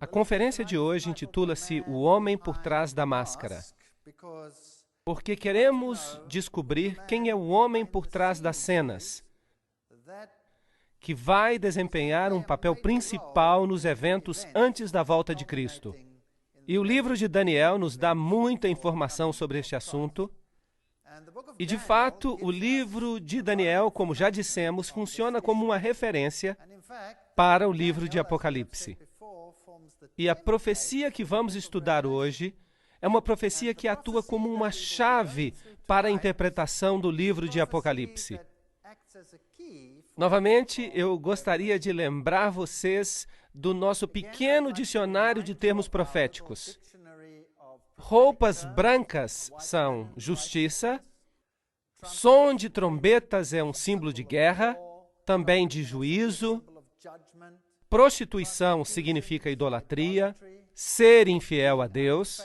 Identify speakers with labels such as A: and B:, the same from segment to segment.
A: A conferência de hoje intitula-se O Homem por Trás da Máscara, porque queremos descobrir quem é o homem por trás das cenas, que vai desempenhar um papel principal nos eventos antes da volta de Cristo. E o livro de Daniel nos dá muita informação sobre este assunto. E, de fato, o livro de Daniel, como já dissemos, funciona como uma referência para o livro de Apocalipse. E a profecia que vamos estudar hoje é uma profecia que atua como uma chave para a interpretação do livro de Apocalipse. Novamente, eu gostaria de lembrar vocês do nosso pequeno dicionário de termos proféticos. Roupas brancas são justiça, som de trombetas é um símbolo de guerra, também de juízo, prostituição significa idolatria, ser infiel a Deus,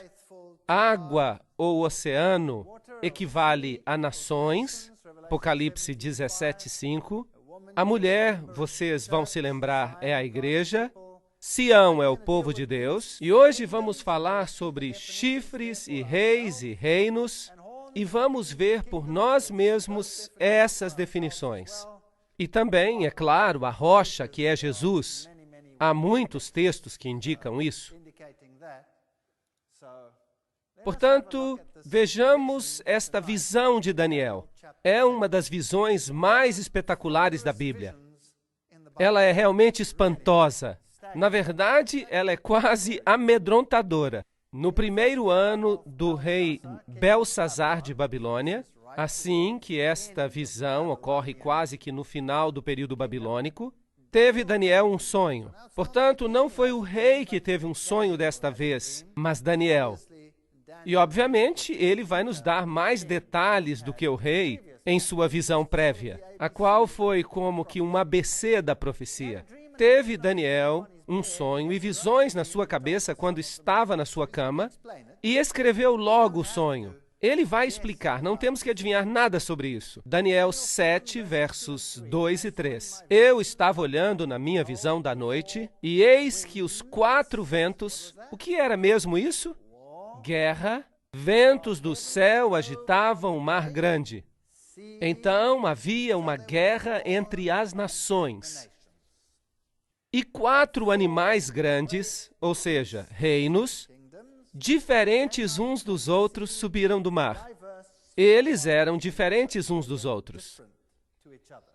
A: água ou oceano equivale a nações, Apocalipse 17:5. A mulher, vocês vão se lembrar, é a igreja. Sião é o povo de Deus. E hoje vamos falar sobre chifres e reis e reinos. E vamos ver por nós mesmos essas definições. E também, é claro, a rocha, que é Jesus. Há muitos textos que indicam isso. Portanto, vejamos esta visão de Daniel. É uma das visões mais espetaculares da Bíblia. Ela é realmente espantosa. Na verdade, ela é quase amedrontadora. No primeiro ano do rei Belsazar de Babilônia, assim que esta visão ocorre quase que no final do período babilônico, teve Daniel um sonho. Portanto, não foi o rei que teve um sonho desta vez, mas Daniel. E, obviamente, ele vai nos dar mais detalhes do que o rei em sua visão prévia, a qual foi como que um ABC da profecia. Teve Daniel um sonho e visões na sua cabeça quando estava na sua cama e escreveu logo o sonho. Ele vai explicar, não temos que adivinhar nada sobre isso. Daniel 7, versos 2 e 3. Eu estava olhando na minha visão da noite e eis que os 4 ventos... O que era mesmo isso? Guerra. Ventos do céu agitavam o mar grande. Então havia uma guerra entre as nações. E 4 animais grandes, ou seja, reinos, diferentes uns dos outros, subiram do mar. Eles eram diferentes uns dos outros.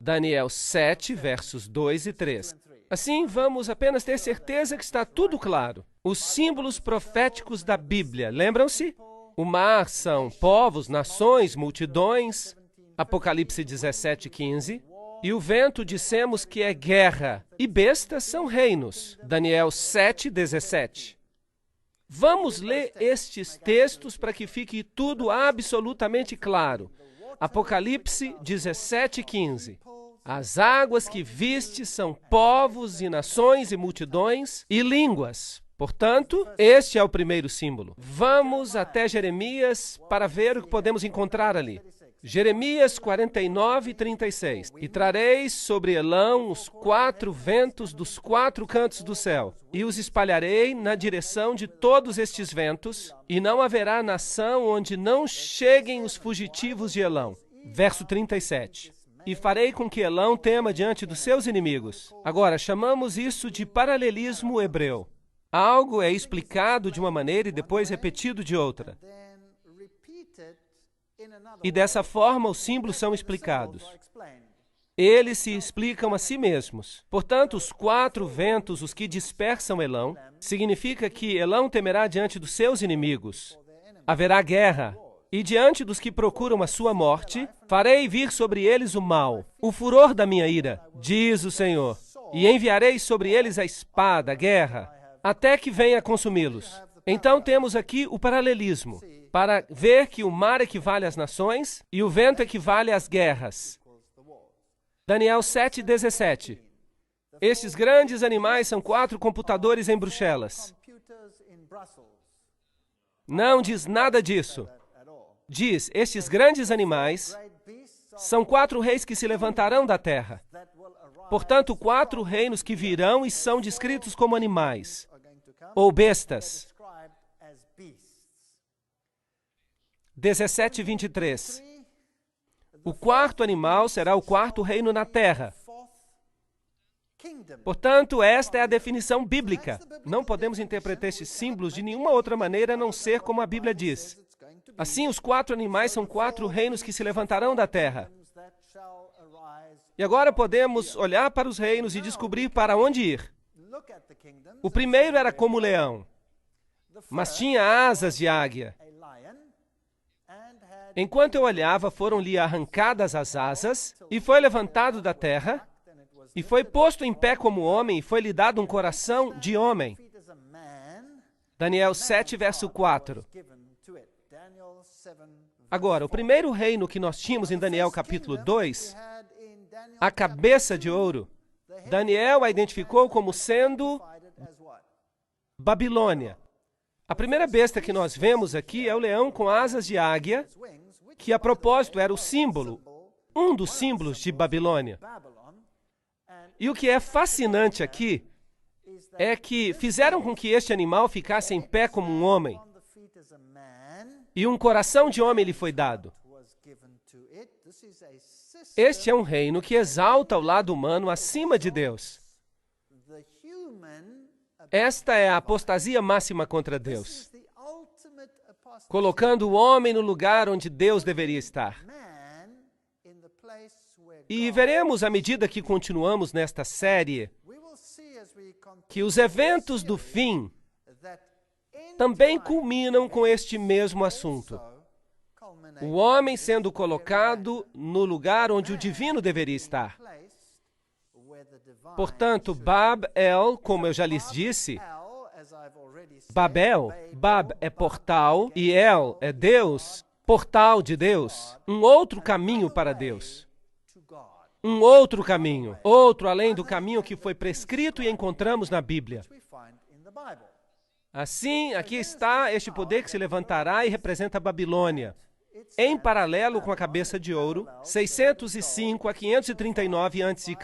A: Daniel 7, versos 2 e 3. Assim, vamos apenas ter certeza que está tudo claro. Os símbolos proféticos da Bíblia, lembram-se? O mar são povos, nações, multidões, Apocalipse 17:15. E o vento dissemos que é guerra, e bestas são reinos, Daniel 7:17. Vamos ler estes textos para que fique tudo absolutamente claro. Apocalipse 17:15. As águas que viste são povos e nações e multidões e línguas. Portanto, este é o primeiro símbolo. Vamos até Jeremias para ver o que podemos encontrar ali. Jeremias 49:36. E trareis sobre Elão os 4 ventos dos 4 cantos do céu, e os espalharei na direção de todos estes ventos, e não haverá nação onde não cheguem os fugitivos de Elão. Verso 37. E farei com que Elão tema diante dos seus inimigos. Agora, chamamos isso de paralelismo hebreu. Algo é explicado de uma maneira e depois repetido de outra. E dessa forma os símbolos são explicados. Eles se explicam a si mesmos. Portanto, os 4 ventos, os que dispersam Elão, significa que Elão temerá diante dos seus inimigos. Haverá guerra. E diante dos que procuram a sua morte, farei vir sobre eles o mal, o furor da minha ira, diz o Senhor. E enviarei sobre eles a espada, a guerra, até que venha consumi-los. Então temos aqui o paralelismo, para ver que o mar equivale às nações e o vento equivale às guerras. Daniel 7:17. Estes grandes animais são 4 computadores em Bruxelas. Não diz nada disso. Diz, estes grandes animais são 4 reis que se levantarão da terra. Portanto, 4 reinos que virão e são descritos como animais. ou bestas. 17:23. O quarto animal será o quarto reino na terra. Portanto, esta é a definição bíblica. Não podemos interpretar estes símbolos de nenhuma outra maneira a não ser como a Bíblia diz. Assim, os quatro animais são quatro reinos que se levantarão da terra. E agora podemos olhar para os reinos e descobrir para onde ir. O primeiro era como leão, mas tinha asas de águia. Enquanto eu olhava, foram-lhe arrancadas as asas, e foi levantado da terra, e foi posto em pé como homem, e foi-lhe dado um coração de homem. Daniel 7, verso 4. Agora, o primeiro reino que nós tínhamos em Daniel capítulo 2, a cabeça de ouro, Daniel a identificou como sendo Babilônia. A primeira besta que nós vemos aqui é o leão com asas de águia, que a propósito era o símbolo, um dos símbolos de Babilônia. E o que é fascinante aqui é que fizeram com que este animal ficasse em pé como um homem, e um coração de homem lhe foi dado. Este é um reino que exalta o lado humano acima de Deus. Esta é a apostasia máxima contra Deus, colocando o homem no lugar onde Deus deveria estar. E veremos, à medida que continuamos nesta série, que os eventos do fim também culminam com este mesmo assunto. O homem sendo colocado no lugar onde o divino deveria estar. Portanto, Bab-El, como eu já lhes disse, Babel, Bab é portal e El é Deus, portal de Deus, um outro caminho para Deus. Um outro caminho, outro além do caminho que foi prescrito e encontramos na Bíblia. Assim, aqui está este poder que se levantará e representa a Babilônia, em paralelo com a cabeça de ouro, 605 a 539 a.C.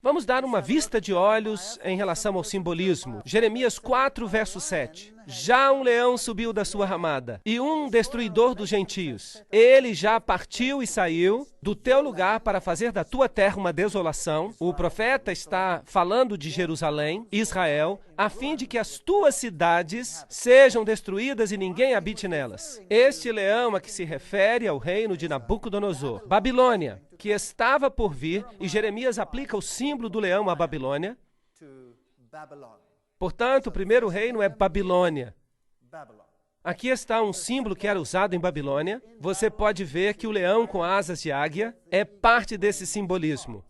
A: Vamos dar uma vista de olhos em relação ao simbolismo. Jeremias 4, verso 7. Já um leão subiu da sua ramada, e um destruidor dos gentios. Ele já partiu e saiu do teu lugar para fazer da tua terra uma desolação. O profeta está falando de Jerusalém, Israel, a fim de que as tuas cidades sejam destruídas e ninguém habite nelas. Este leão a que se refere ao reino de Nabucodonosor. Babilônia, que estava por vir, e Jeremias aplica o símbolo do leão à Babilônia. Portanto, o primeiro reino é Babilônia. Aqui está um símbolo que era usado em Babilônia. Você pode ver que o leão com asas de águia é parte desse simbolismo.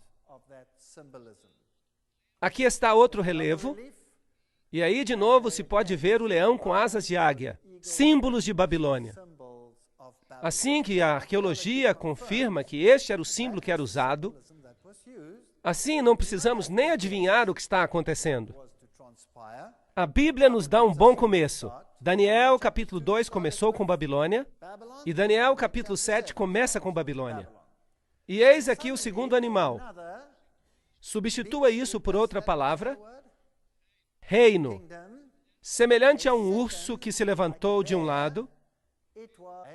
A: Aqui está outro relevo. E aí, de novo, se pode ver o leão com asas de águia. Símbolos de Babilônia. Assim que a arqueologia confirma que este era o símbolo que era usado, assim não precisamos nem adivinhar o que está acontecendo. A Bíblia nos dá um bom começo. Daniel, capítulo 2, começou com Babilônia, e Daniel, capítulo 7, começa com Babilônia. E eis aqui o segundo animal. Substitua isso por outra palavra, reino, semelhante a um urso que se levantou de um lado,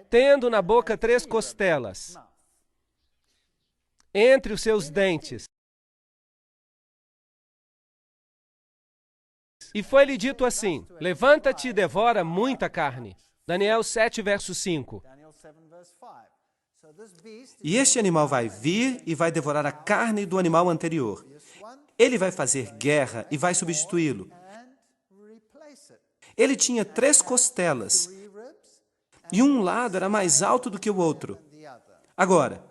A: tendo na boca 3 costelas, entre os seus dentes. E foi-lhe dito assim: levanta-te e devora muita carne. Daniel 7, verso 5.
B: E este animal vai vir e vai devorar a carne do animal anterior. Ele vai fazer guerra e vai substituí-lo. Ele tinha 3 costelas, e um lado era mais alto do que o outro. Agora,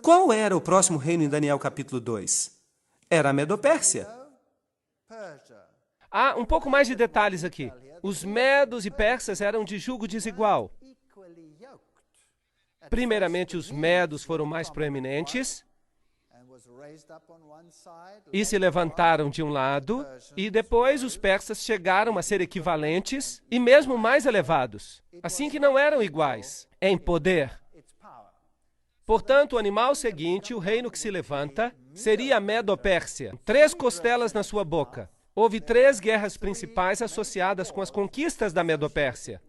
B: qual era o próximo reino em Daniel capítulo 2? Era a Medopérsia.
A: Há um pouco mais de detalhes aqui. Os medos e persas eram de jugo desigual. Primeiramente, os medos foram mais proeminentes e se levantaram de um lado, e depois os persas chegaram a ser equivalentes e mesmo mais elevados, assim que não eram iguais em poder. Portanto, o animal seguinte, o reino que se levanta, seria a Medo-Pérsia. 3 costelas na sua boca. Houve 3 guerras principais associadas com as conquistas da Medo-Pérsia.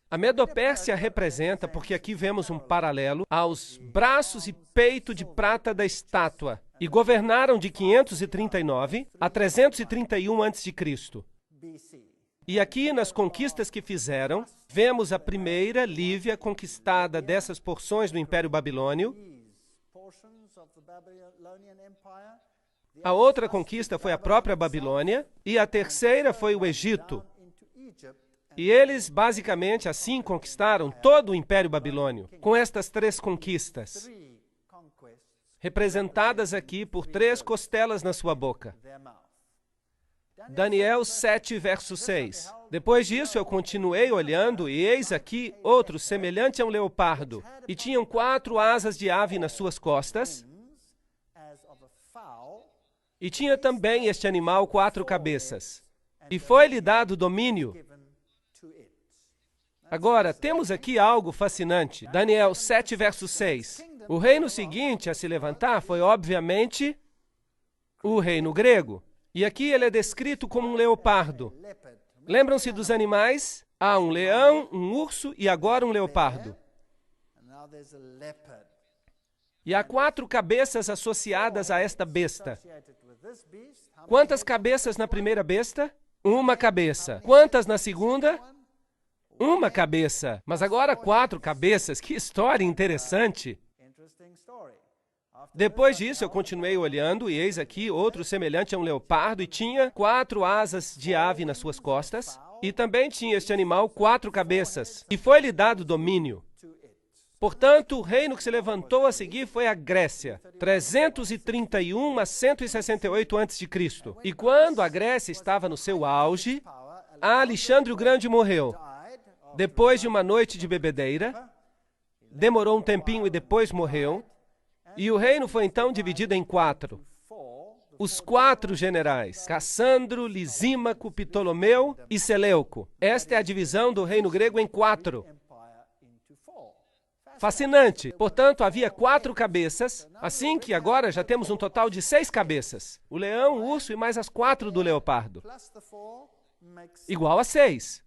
A: A Medo-Pérsia representa, porque aqui vemos um paralelo, aos braços e peito de prata da estátua, e governaram de 539 a 331 a.C. E aqui, nas conquistas que fizeram, vemos a primeira, Lívia, conquistada dessas porções do Império Babilônio. A outra conquista foi a própria Babilônia, e a terceira foi o Egito. E eles, basicamente, assim conquistaram todo o Império Babilônio, com estas 3 conquistas, representadas aqui por 3 costelas na sua boca. Daniel 7, verso 6. Depois disso, eu continuei olhando, e eis aqui outro semelhante a um leopardo, e tinham 4 asas de ave nas suas costas, e tinha também este animal 4 cabeças, e foi-lhe dado domínio. Agora, temos aqui algo fascinante. Daniel 7, verso 6. O reino seguinte a se levantar foi, obviamente, o reino grego. E aqui ele é descrito como um leopardo. Lembram-se dos animais? Há um leão, um urso e agora um leopardo. E há 4 cabeças associadas a esta besta. Quantas cabeças na primeira besta? 1 cabeça. Quantas na segunda? 1 cabeça. Mas agora 4 cabeças. Que história interessante. Depois disso, eu continuei olhando, e eis aqui outro semelhante a um leopardo, e tinha 4 asas de ave nas suas costas, e também tinha este animal 4 cabeças, e foi-lhe dado domínio. Portanto, o reino que se levantou a seguir foi a Grécia, 331 a 168 a.C. E quando a Grécia estava no seu auge, Alexandre o Grande morreu. Depois de uma noite de bebedeira, demorou um tempinho e depois morreu, e o reino foi então dividido em 4. Os 4 generais, Cassandro, Lisímaco, Ptolomeu e Seleuco. Esta é a divisão do reino grego em 4. Fascinante. Portanto, havia 4 cabeças, assim que agora já temos um total de 6 cabeças. O leão, o urso e mais as 4 do leopardo. Igual a 6.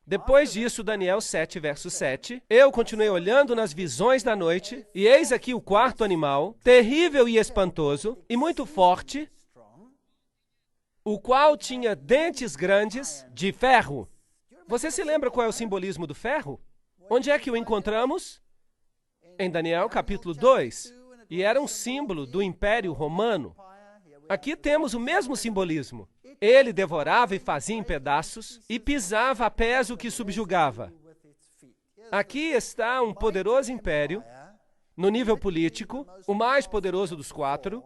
A: Depois disso, Daniel 7, verso 7, eu continuei olhando nas visões da noite, e eis aqui o 4º animal, terrível e espantoso, e muito forte, o qual tinha dentes grandes de ferro. Você se lembra qual é o simbolismo do ferro? Onde é que o encontramos? Em Daniel capítulo 2. E era um símbolo do Império Romano. Aqui temos o mesmo simbolismo. Ele devorava e fazia em pedaços e pisava a pés o que subjugava. Aqui está um poderoso império, no nível político, o mais poderoso dos 4,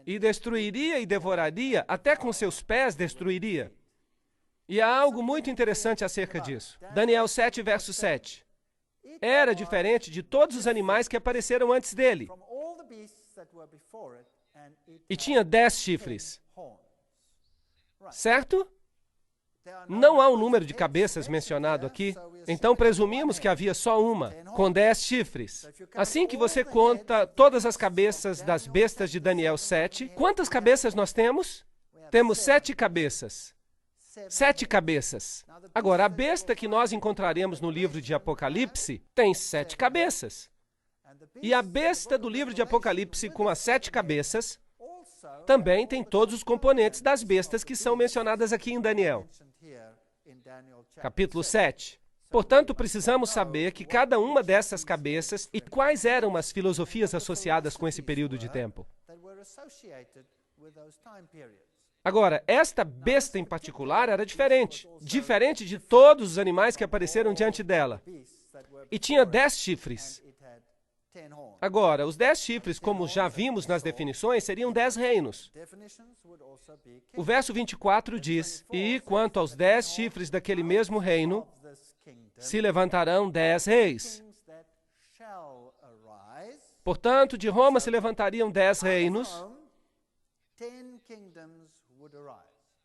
A: e destruiria e devoraria, até com seus pés destruiria. E há algo muito interessante acerca disso. Daniel 7, verso 7. Era diferente de todos os animais que apareceram antes dele. E tinha 10 chifres. Certo? Não há um número de cabeças mencionado aqui, então presumimos que havia só uma, com 10 chifres. Assim que você conta todas as cabeças das bestas de Daniel 7, quantas cabeças nós temos? Temos 7 cabeças. 7 cabeças. Agora, a besta que nós encontraremos no livro de Apocalipse tem 7 cabeças. E a besta do livro de Apocalipse com as 7 cabeças também tem todos os componentes das bestas que são mencionadas aqui em Daniel. Capítulo 7. Portanto, precisamos saber que cada uma dessas cabeças e quais eram as filosofias associadas com esse período de tempo. Agora, esta besta em particular era diferente de todos os animais que apareceram diante dela. E tinha 10 chifres. Agora, os 10 chifres, como já vimos nas definições, seriam 10 reinos. O verso 24 diz, e quanto aos 10 chifres daquele mesmo reino, se levantarão 10 reis. Portanto, de Roma se levantariam 10 reinos,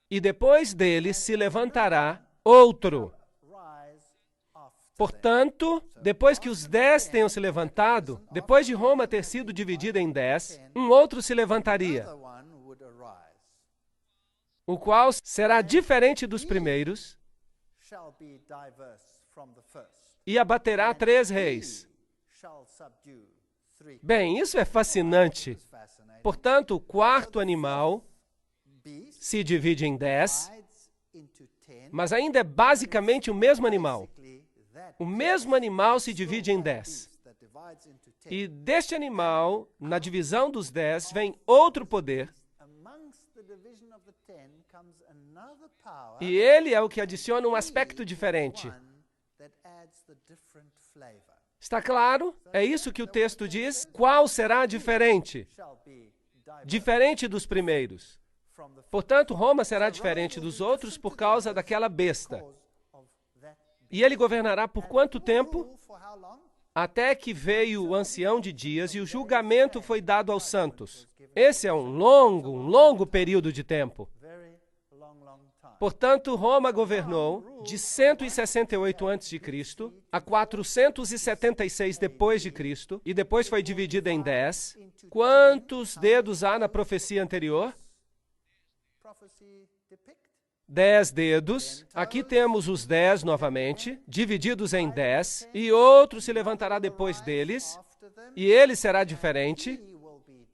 A: e depois dele se levantará outro. Portanto, depois que os 10 tenham se levantado, depois de Roma ter sido dividida em 10, um outro se levantaria, o qual será diferente dos primeiros e abaterá 3 reis. Bem, isso é fascinante. Portanto, o quarto animal se divide em 10, mas ainda é basicamente o mesmo animal. O mesmo animal se divide em 10. E deste animal, na divisão dos 10, vem outro poder. E ele é o que adiciona um aspecto diferente. Está claro? É isso que o texto diz. Qual será diferente? Diferente dos primeiros. Portanto, Roma será diferente dos outros por causa daquela besta. E ele governará por quanto tempo? Até que veio o ancião de dias e o julgamento foi dado aos santos. Esse é um longo período de tempo. Portanto, Roma governou de 168 a.C. a 476 depois de Cristo, e depois foi dividida em 10. Quantos dedos há na profecia anterior? 10 dedos. Aqui temos os 10 novamente, divididos em 10, e outro se levantará depois deles, e ele será diferente,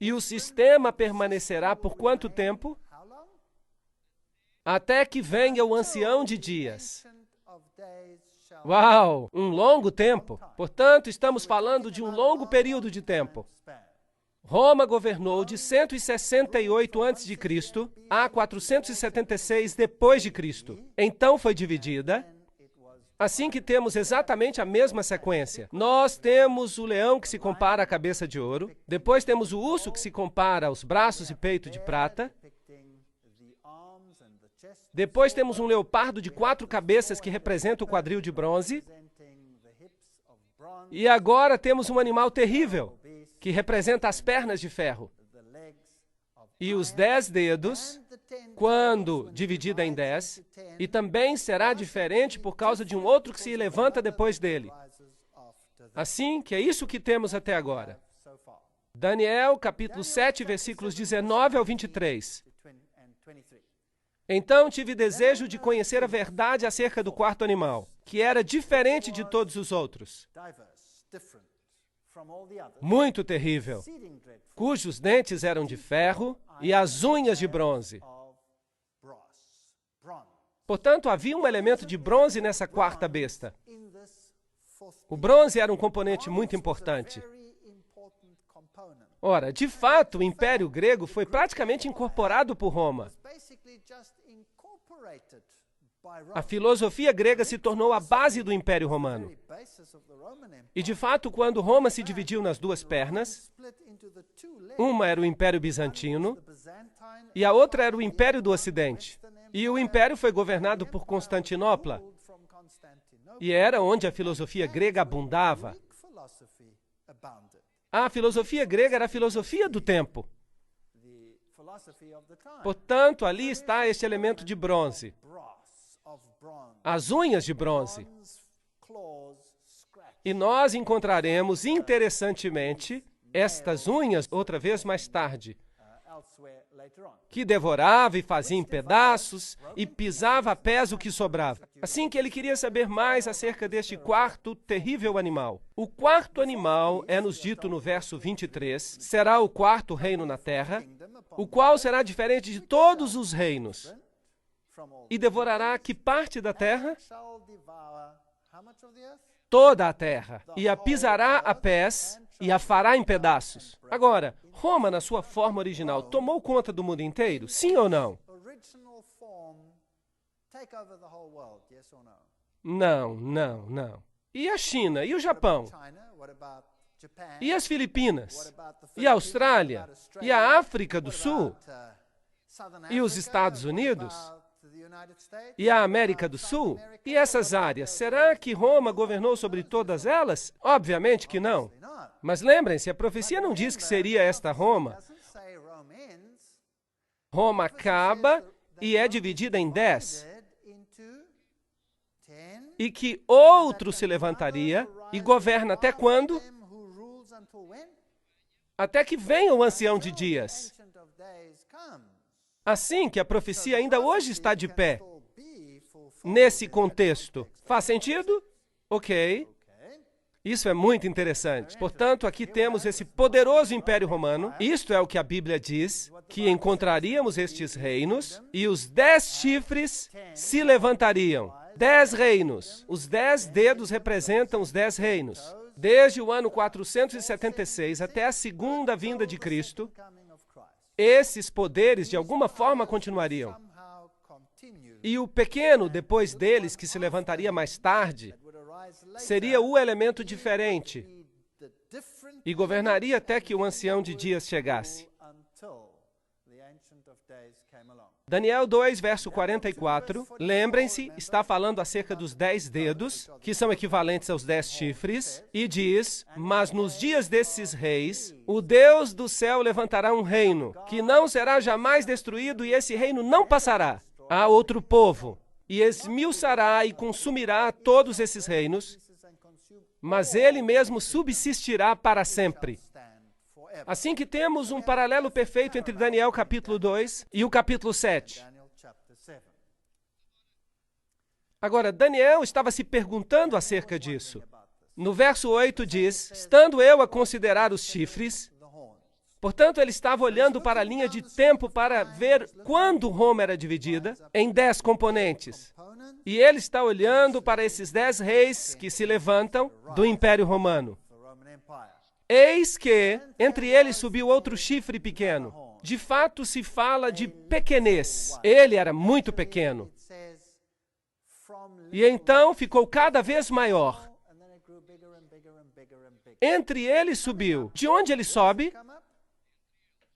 A: e o sistema permanecerá por quanto tempo? Até que venha o ancião de dias. Uau! Um longo tempo. Portanto, estamos falando de um longo período de tempo. Roma governou de 168 a.C. a 476 depois de Cristo. Então foi dividida. Assim que temos exatamente a mesma sequência. Nós temos o leão que se compara à cabeça de ouro. Depois temos o urso que se compara aos braços e peito de prata. Depois temos um leopardo de 4 cabeças que representa o quadril de bronze. E agora temos um animal terrível, que representa as pernas de ferro. E os 10 dedos, quando dividida em 10, e também será diferente por causa de um outro que se levanta depois dele. Assim que é isso que temos até agora. Daniel, capítulo 7, versículos 19 ao 23. Então tive desejo de conhecer a verdade acerca do quarto animal, que era diferente de todos os outros. Muito terrível, cujos dentes eram de ferro e as unhas de bronze. Portanto, havia um elemento de bronze nessa quarta besta. O bronze era um componente muito importante. Ora, de fato, o Império Grego foi praticamente incorporado por Roma. A filosofia grega se tornou a base do Império Romano. E, de fato, quando Roma se dividiu nas duas pernas, uma era o Império Bizantino e a outra era o Império do Ocidente. E o Império foi governado por Constantinopla. E era onde a filosofia grega abundava. A filosofia grega era a filosofia do tempo. Portanto, ali está este elemento de bronze. As unhas de bronze. E nós encontraremos, interessantemente, estas unhas outra vez mais tarde, que devorava e fazia em pedaços e pisava a pés o que sobrava. Assim que ele queria saber mais acerca deste quarto terrível animal. O quarto animal, é-nos dito no verso 23, será o quarto reino na terra, o qual será diferente de todos os reinos. E devorará que parte da terra? Toda a terra. E a pisará a pés e a fará em pedaços. Agora, Roma, na sua forma original, tomou conta do mundo inteiro? Sim ou não? Não. E a China? E o Japão? E as Filipinas? E a Austrália? E a África do Sul? E os Estados Unidos? E a América do Sul? E essas áreas? Será que Roma governou sobre todas elas? Obviamente que não. Mas lembrem-se, a profecia não diz que seria esta Roma. Roma acaba e é dividida em 10. e que outro se levantaria e governa até quando? Até que venha o ancião de dias. Assim que a profecia ainda hoje está de pé. Nesse contexto. Faz sentido? Ok. Isso é muito interessante. Portanto, aqui temos esse poderoso Império Romano. Isto é o que a Bíblia diz, que encontraríamos estes reinos e os 10 chifres se levantariam. 10 reinos. Os 10 dedos representam os 10 reinos. Desde o ano 476 até a segunda vinda de Cristo, esses poderes de alguma forma continuariam. E o pequeno, depois deles, que se levantaria mais tarde, seria o elemento diferente e governaria até que o ancião de dias chegasse. Daniel 2, verso 44, lembrem-se, está falando acerca dos 10 dedos, que são equivalentes aos 10 chifres, e diz, mas nos dias desses reis, o Deus do céu levantará um reino, que não será jamais destruído, e esse reino não passará a outro povo, e esmiuçará e consumirá todos esses reinos, mas ele mesmo subsistirá para sempre. Assim que temos um paralelo perfeito entre Daniel capítulo 2 e o capítulo 7. Agora, Daniel estava se perguntando acerca disso. No verso 8 diz, estando eu a considerar os chifres, portanto, ele estava olhando para a linha de tempo para ver quando Roma era dividida em 10 componentes. E ele está olhando para esses 10 reis que se levantam do Império Romano. Eis que entre eles subiu outro chifre pequeno. De fato, se fala de pequenez. Ele era muito pequeno. E então ficou cada vez maior. Entre eles subiu. De onde ele sobe?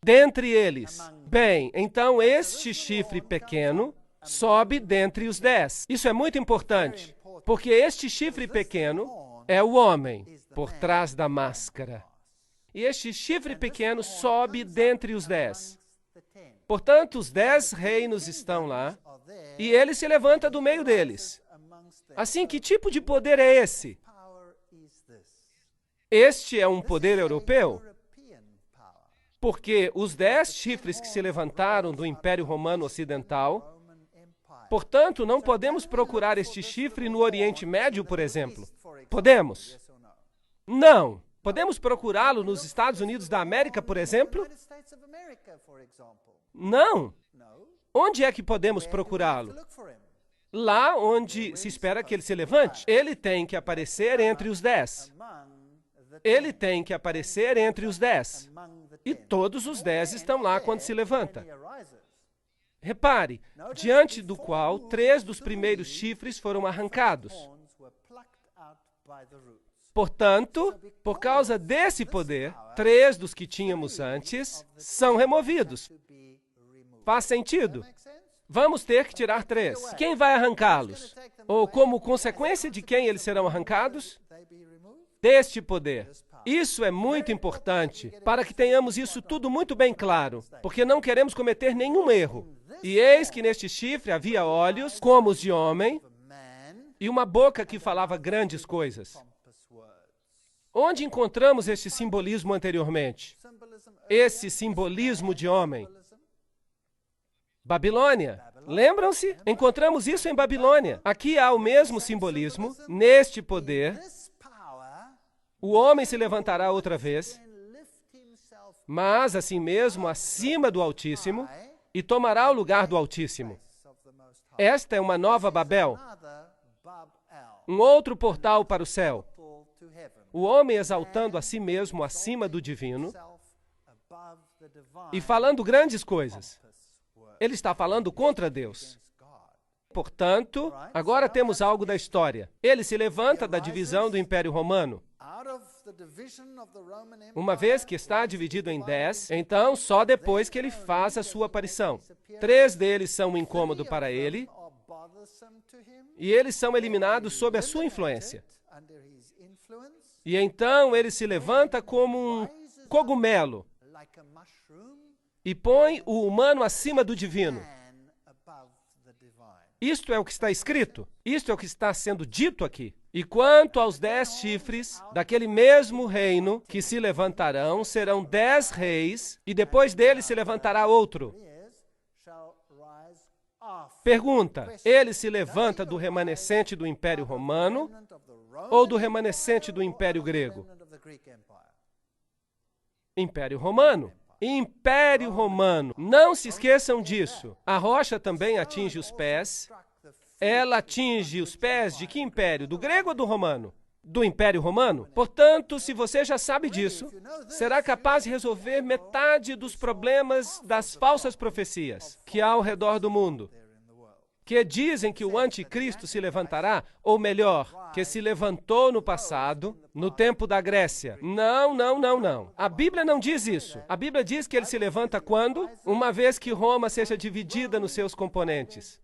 A: Dentre eles. Bem, então este chifre pequeno sobe dentre os 10. Isso é muito importante, porque este chifre pequeno é o homem por trás da máscara. E este chifre pequeno sobe dentre os 10. Portanto, os 10 reinos estão lá, e ele se levanta do meio deles. Assim, que tipo de poder é esse? Este é um poder europeu? Porque os 10 chifres que se levantaram do Império Romano Ocidental, portanto, não podemos procurar este chifre no Oriente Médio, por exemplo. Podemos? Não. Podemos procurá-lo nos Estados Unidos da América, por exemplo? Não. Onde é que podemos procurá-lo? Lá onde se espera que ele se levante. Ele tem que aparecer entre os 10. Ele tem que aparecer entre os 10. E todos os 10 estão lá quando se levanta. Repare, diante do qual 3 dos primeiros chifres foram arrancados. Portanto, por causa desse poder, 3 dos que tínhamos antes são removidos. Faz sentido? Vamos ter que tirar 3. Quem vai arrancá-los? Ou como consequência de quem eles serão arrancados? Deste poder. Isso é muito importante para que tenhamos isso tudo muito bem claro, porque não queremos cometer nenhum erro. E eis que neste chifre havia olhos como os de homem e uma boca que falava grandes coisas. Onde encontramos este simbolismo anteriormente? Esse simbolismo de homem. Babilônia. Lembram-se? Encontramos isso em Babilônia. Aqui há o mesmo simbolismo, neste poder. O homem se levantará outra vez, mas assim mesmo acima do Altíssimo, e tomará o lugar do Altíssimo. Esta é uma nova Babel, um outro portal para o céu. O homem exaltando a si mesmo acima do divino e falando grandes coisas. Ele está falando contra Deus. Portanto, agora temos algo da história. Ele se levanta da divisão do Império Romano. Uma vez que está dividido em 10, então só depois que ele faz a sua aparição. 3 deles são um incômodo para ele, e eles são eliminados sob a sua influência. E então ele se levanta como um cogumelo e põe o humano acima do divino. Isto é o que está escrito. Isto é o que está sendo dito aqui. E quanto aos 10 chifres, daquele mesmo reino que se levantarão, serão 10 reis, e depois dele se levantará outro. Pergunta, ele se levanta do remanescente do Império Romano ou do remanescente do Império Grego? Império Romano. Império Romano. Não se esqueçam disso. A rocha também atinge os pés. Ela atinge os pés de que império? Do grego ou do romano? Do Império Romano? Portanto, se você já sabe disso, será capaz de resolver metade dos problemas das falsas profecias que há ao redor do mundo, que dizem que o anticristo se levantará, ou melhor, que se levantou no passado, no tempo da Grécia. Não, não, não, não. A Bíblia não diz isso. A Bíblia diz que ele se levanta quando? Uma vez que Roma seja dividida nos seus componentes.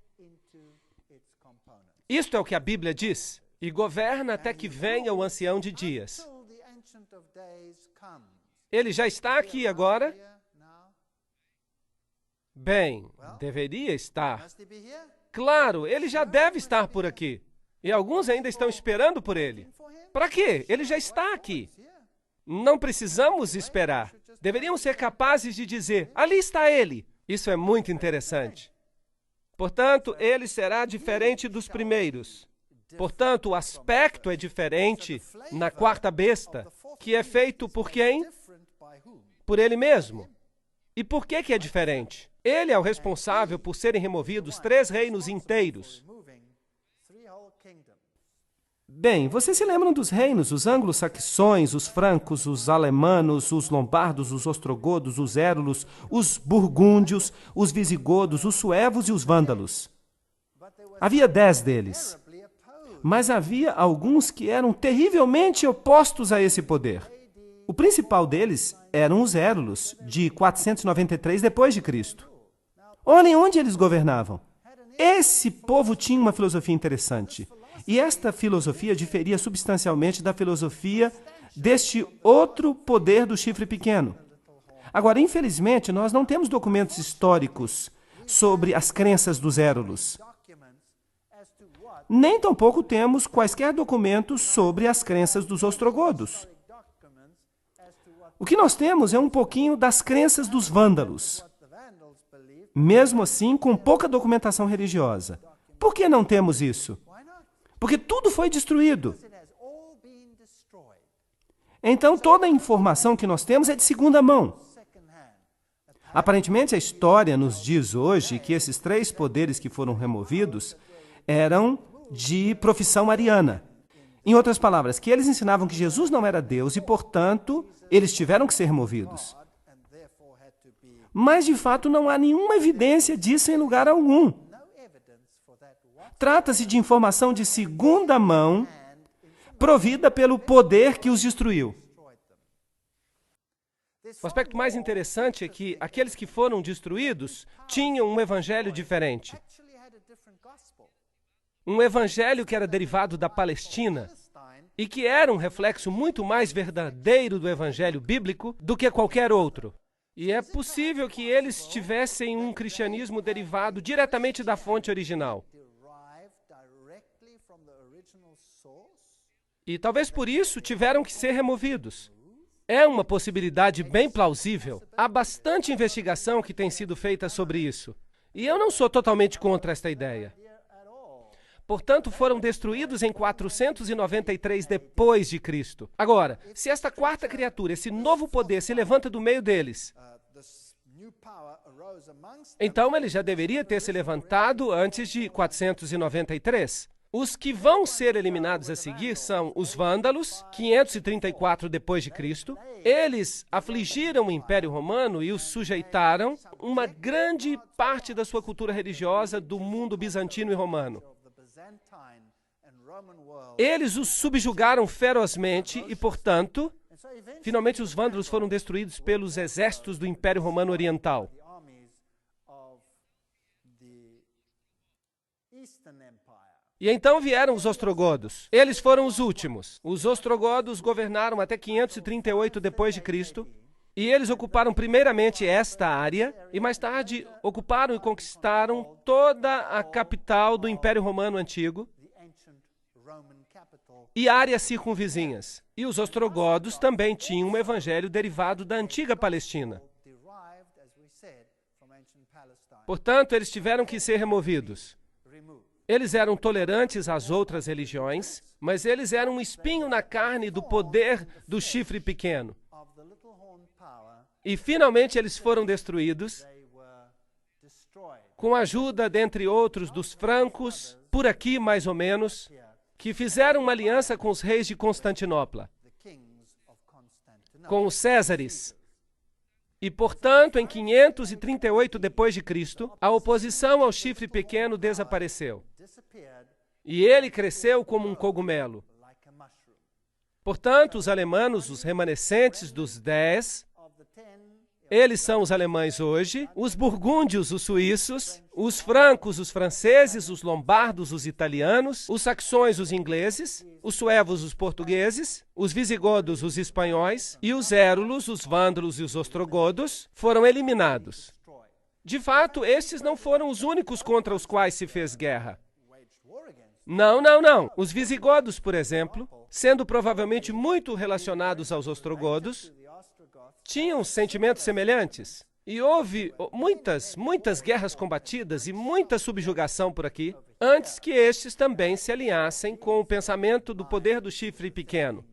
A: Isto é o que a Bíblia diz. E governa até que venha o ancião de dias. Ele já está aqui agora? Bem, deveria estar. Claro, ele já deve estar por aqui. E alguns ainda estão esperando por ele. Para quê? Ele já está aqui. Não precisamos esperar. Deveríamos ser capazes de dizer, ali está ele. Isso é muito interessante. Portanto, ele será diferente dos primeiros. Portanto, o aspecto é diferente na quarta besta, que é feito por quem? Por ele mesmo. E por que é diferente? Ele é o responsável por serem removidos 3 reinos inteiros.
B: Bem, vocês se lembram dos reinos, os anglo-saxões, os francos, os alemanos, os lombardos, os ostrogodos, os érulos, os burgúndios, os visigodos, os suevos e os vândalos. Havia 10 deles. Mas havia alguns que eram terrivelmente opostos a esse poder. O principal deles eram os érulos, de 493 depois de Cristo. Olhem onde eles governavam. Esse povo tinha uma filosofia interessante. E esta filosofia diferia substancialmente da filosofia deste outro poder do chifre pequeno. Agora, infelizmente, nós não temos documentos históricos sobre as crenças dos érulos. Nem tampouco temos quaisquer documentos sobre as crenças dos ostrogodos. O que nós temos é um pouquinho das crenças dos vândalos. Mesmo assim, com pouca documentação religiosa. Por que não temos isso? Porque tudo foi destruído. Então, toda a informação que nós temos é de segunda mão. Aparentemente, a história nos diz hoje que esses 3 poderes que foram removidos eram de profissão ariana. Em outras palavras, que eles ensinavam que Jesus não era Deus e, portanto, eles tiveram que ser removidos. Mas, de fato, não há nenhuma evidência disso em lugar algum. Trata-se de informação de segunda mão, provida pelo poder que os destruiu.
A: O aspecto mais interessante é que aqueles que foram destruídos tinham um evangelho diferente. Um evangelho que era derivado da Palestina e que era um reflexo muito mais verdadeiro do evangelho bíblico do que qualquer outro. E é possível que eles tivessem um cristianismo derivado diretamente da fonte original. E talvez por isso tiveram que ser removidos. É uma possibilidade bem plausível. Há bastante investigação que tem sido feita sobre isso. E eu não sou totalmente contra esta ideia. Portanto, foram destruídos em 493 depois de Cristo. Agora, se esta quarta criatura, esse novo poder, se levanta do meio deles, então ele já deveria ter se levantado antes de 493. Os que vão ser eliminados a seguir são os vândalos, 534 depois de Cristo. Eles afligiram o Império Romano e os sujeitaram uma grande parte da sua cultura religiosa do mundo bizantino e romano. Eles os subjugaram ferozmente e, portanto, finalmente os vândalos foram destruídos pelos exércitos do Império Romano Oriental. E então vieram os ostrogodos. Eles foram os últimos. Os ostrogodos governaram até 538 depois de Cristo. E eles ocuparam primeiramente esta área, e mais tarde ocuparam e conquistaram toda a capital do Império Romano Antigo e áreas circunvizinhas. E os ostrogodos também tinham um evangelho derivado da antiga Palestina. Portanto, eles tiveram que ser removidos. Eles eram tolerantes às outras religiões, mas eles eram um espinho na carne do poder do chifre pequeno. E finalmente eles foram destruídos com a ajuda, dentre outros, dos francos, por aqui mais ou menos, que fizeram uma aliança com os reis de Constantinopla, com os Césares. E, portanto, em 538 d.C., a oposição ao chifre pequeno desapareceu. E ele cresceu como um cogumelo. Portanto, os alemanos, os remanescentes dos 10, eles são os alemães hoje, os burgúndios, os suíços, os francos, os franceses, os lombardos, os italianos, os saxões, os ingleses, os suevos, os portugueses, os visigodos, os espanhóis, e os érulos, os vândalos e os ostrogodos foram eliminados. De fato, estes não foram os únicos contra os quais se fez guerra. Não. Os visigodos, por exemplo, sendo provavelmente muito relacionados aos ostrogodos, tinham sentimentos semelhantes. E houve muitas guerras combatidas e muita subjugação por aqui, antes que estes também se alinhassem com o pensamento do poder do chifre pequeno.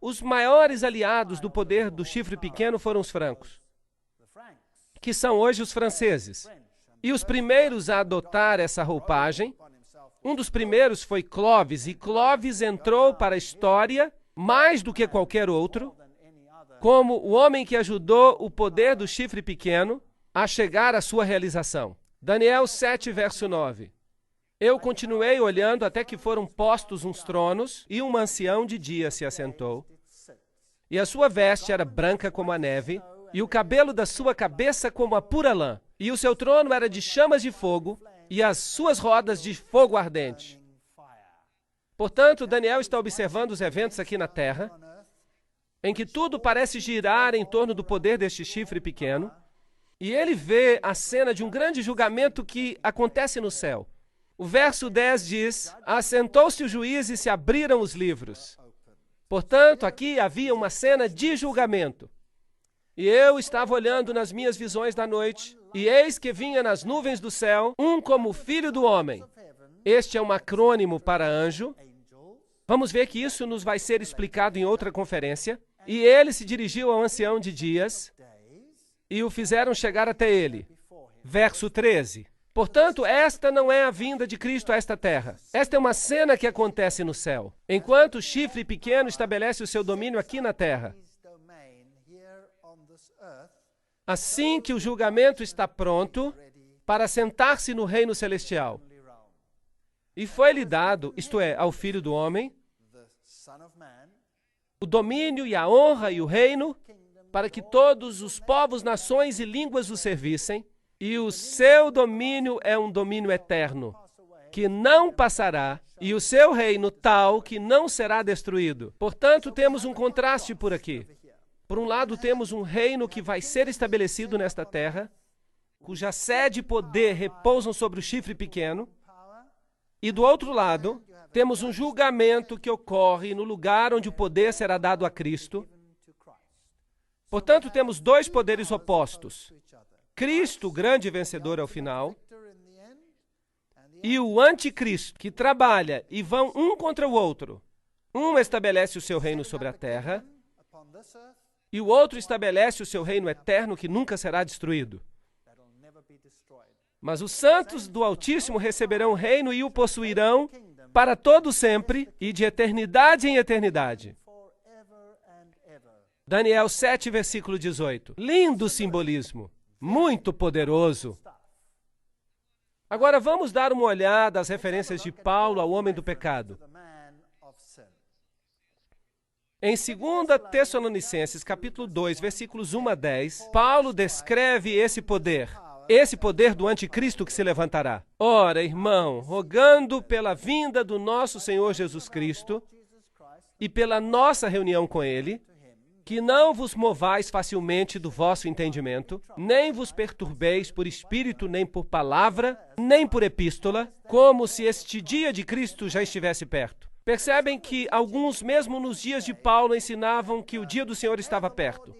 A: Os maiores aliados do poder do chifre pequeno foram os francos, que são hoje os franceses. E os primeiros a adotar essa roupagem, um dos primeiros foi Clovis, e Clovis entrou para a história mais do que qualquer outro, como o homem que ajudou o poder do chifre pequeno a chegar à sua realização. Daniel 7, verso 9. Eu continuei olhando até que foram postos uns tronos, e um ancião de dia se assentou, e a sua veste era branca como a neve, e o cabelo da sua cabeça como a pura lã, e o seu trono era de chamas de fogo, e as suas rodas de fogo ardente. Portanto, Daniel está observando os eventos aqui na Terra, em que tudo parece girar em torno do poder deste chifre pequeno, e ele vê a cena de um grande julgamento que acontece no céu. O verso 10 diz: assentou-se o juiz e se abriram os livros. Portanto, aqui havia uma cena de julgamento. E eu estava olhando nas minhas visões da noite, e eis que vinha nas nuvens do céu um como filho do homem. Este é um acrônimo para anjo. Vamos ver que isso nos vai ser explicado em outra conferência. E ele se dirigiu ao ancião de dias e o fizeram chegar até ele. Verso 13. Portanto, esta não é a vinda de Cristo a esta terra. Esta é uma cena que acontece no céu, enquanto o chifre pequeno estabelece o seu domínio aqui na terra. Assim que o julgamento está pronto para sentar-se no reino celestial. E foi-lhe dado, isto é, ao Filho do Homem, o domínio e a honra e o reino, para que todos os povos, nações e línguas o servissem, e o seu domínio é um domínio eterno, que não passará, e o seu reino tal que não será destruído. Portanto, temos um contraste por aqui. Por um lado, temos um reino que vai ser estabelecido nesta terra, cuja sede e poder repousam sobre o chifre pequeno, e do outro lado, temos um julgamento que ocorre no lugar onde o poder será dado a Cristo. Portanto, temos dois poderes opostos. Cristo, o grande vencedor ao final, e o anticristo, que trabalha e vão um contra o outro. Um estabelece o seu reino sobre a terra, e o outro estabelece o seu reino eterno que nunca será destruído. Mas os santos do Altíssimo receberão o reino e o possuirão para todo sempre e de eternidade em eternidade. Daniel 7, versículo 18. Lindo simbolismo, muito poderoso. Agora vamos dar uma olhada às referências de Paulo ao homem do pecado. Em 2 Tessalonicenses, capítulo 2, versículos 1 a 10, Paulo descreve esse poder do anticristo que se levantará. Ora, irmão, rogando pela vinda do nosso Senhor Jesus Cristo e pela nossa reunião com Ele, que não vos movais facilmente do vosso entendimento, nem vos perturbeis por espírito, nem por palavra, nem por epístola, como se este dia de Cristo já estivesse perto. Percebem que alguns, mesmo nos dias de Paulo, ensinavam que o dia do Senhor estava perto.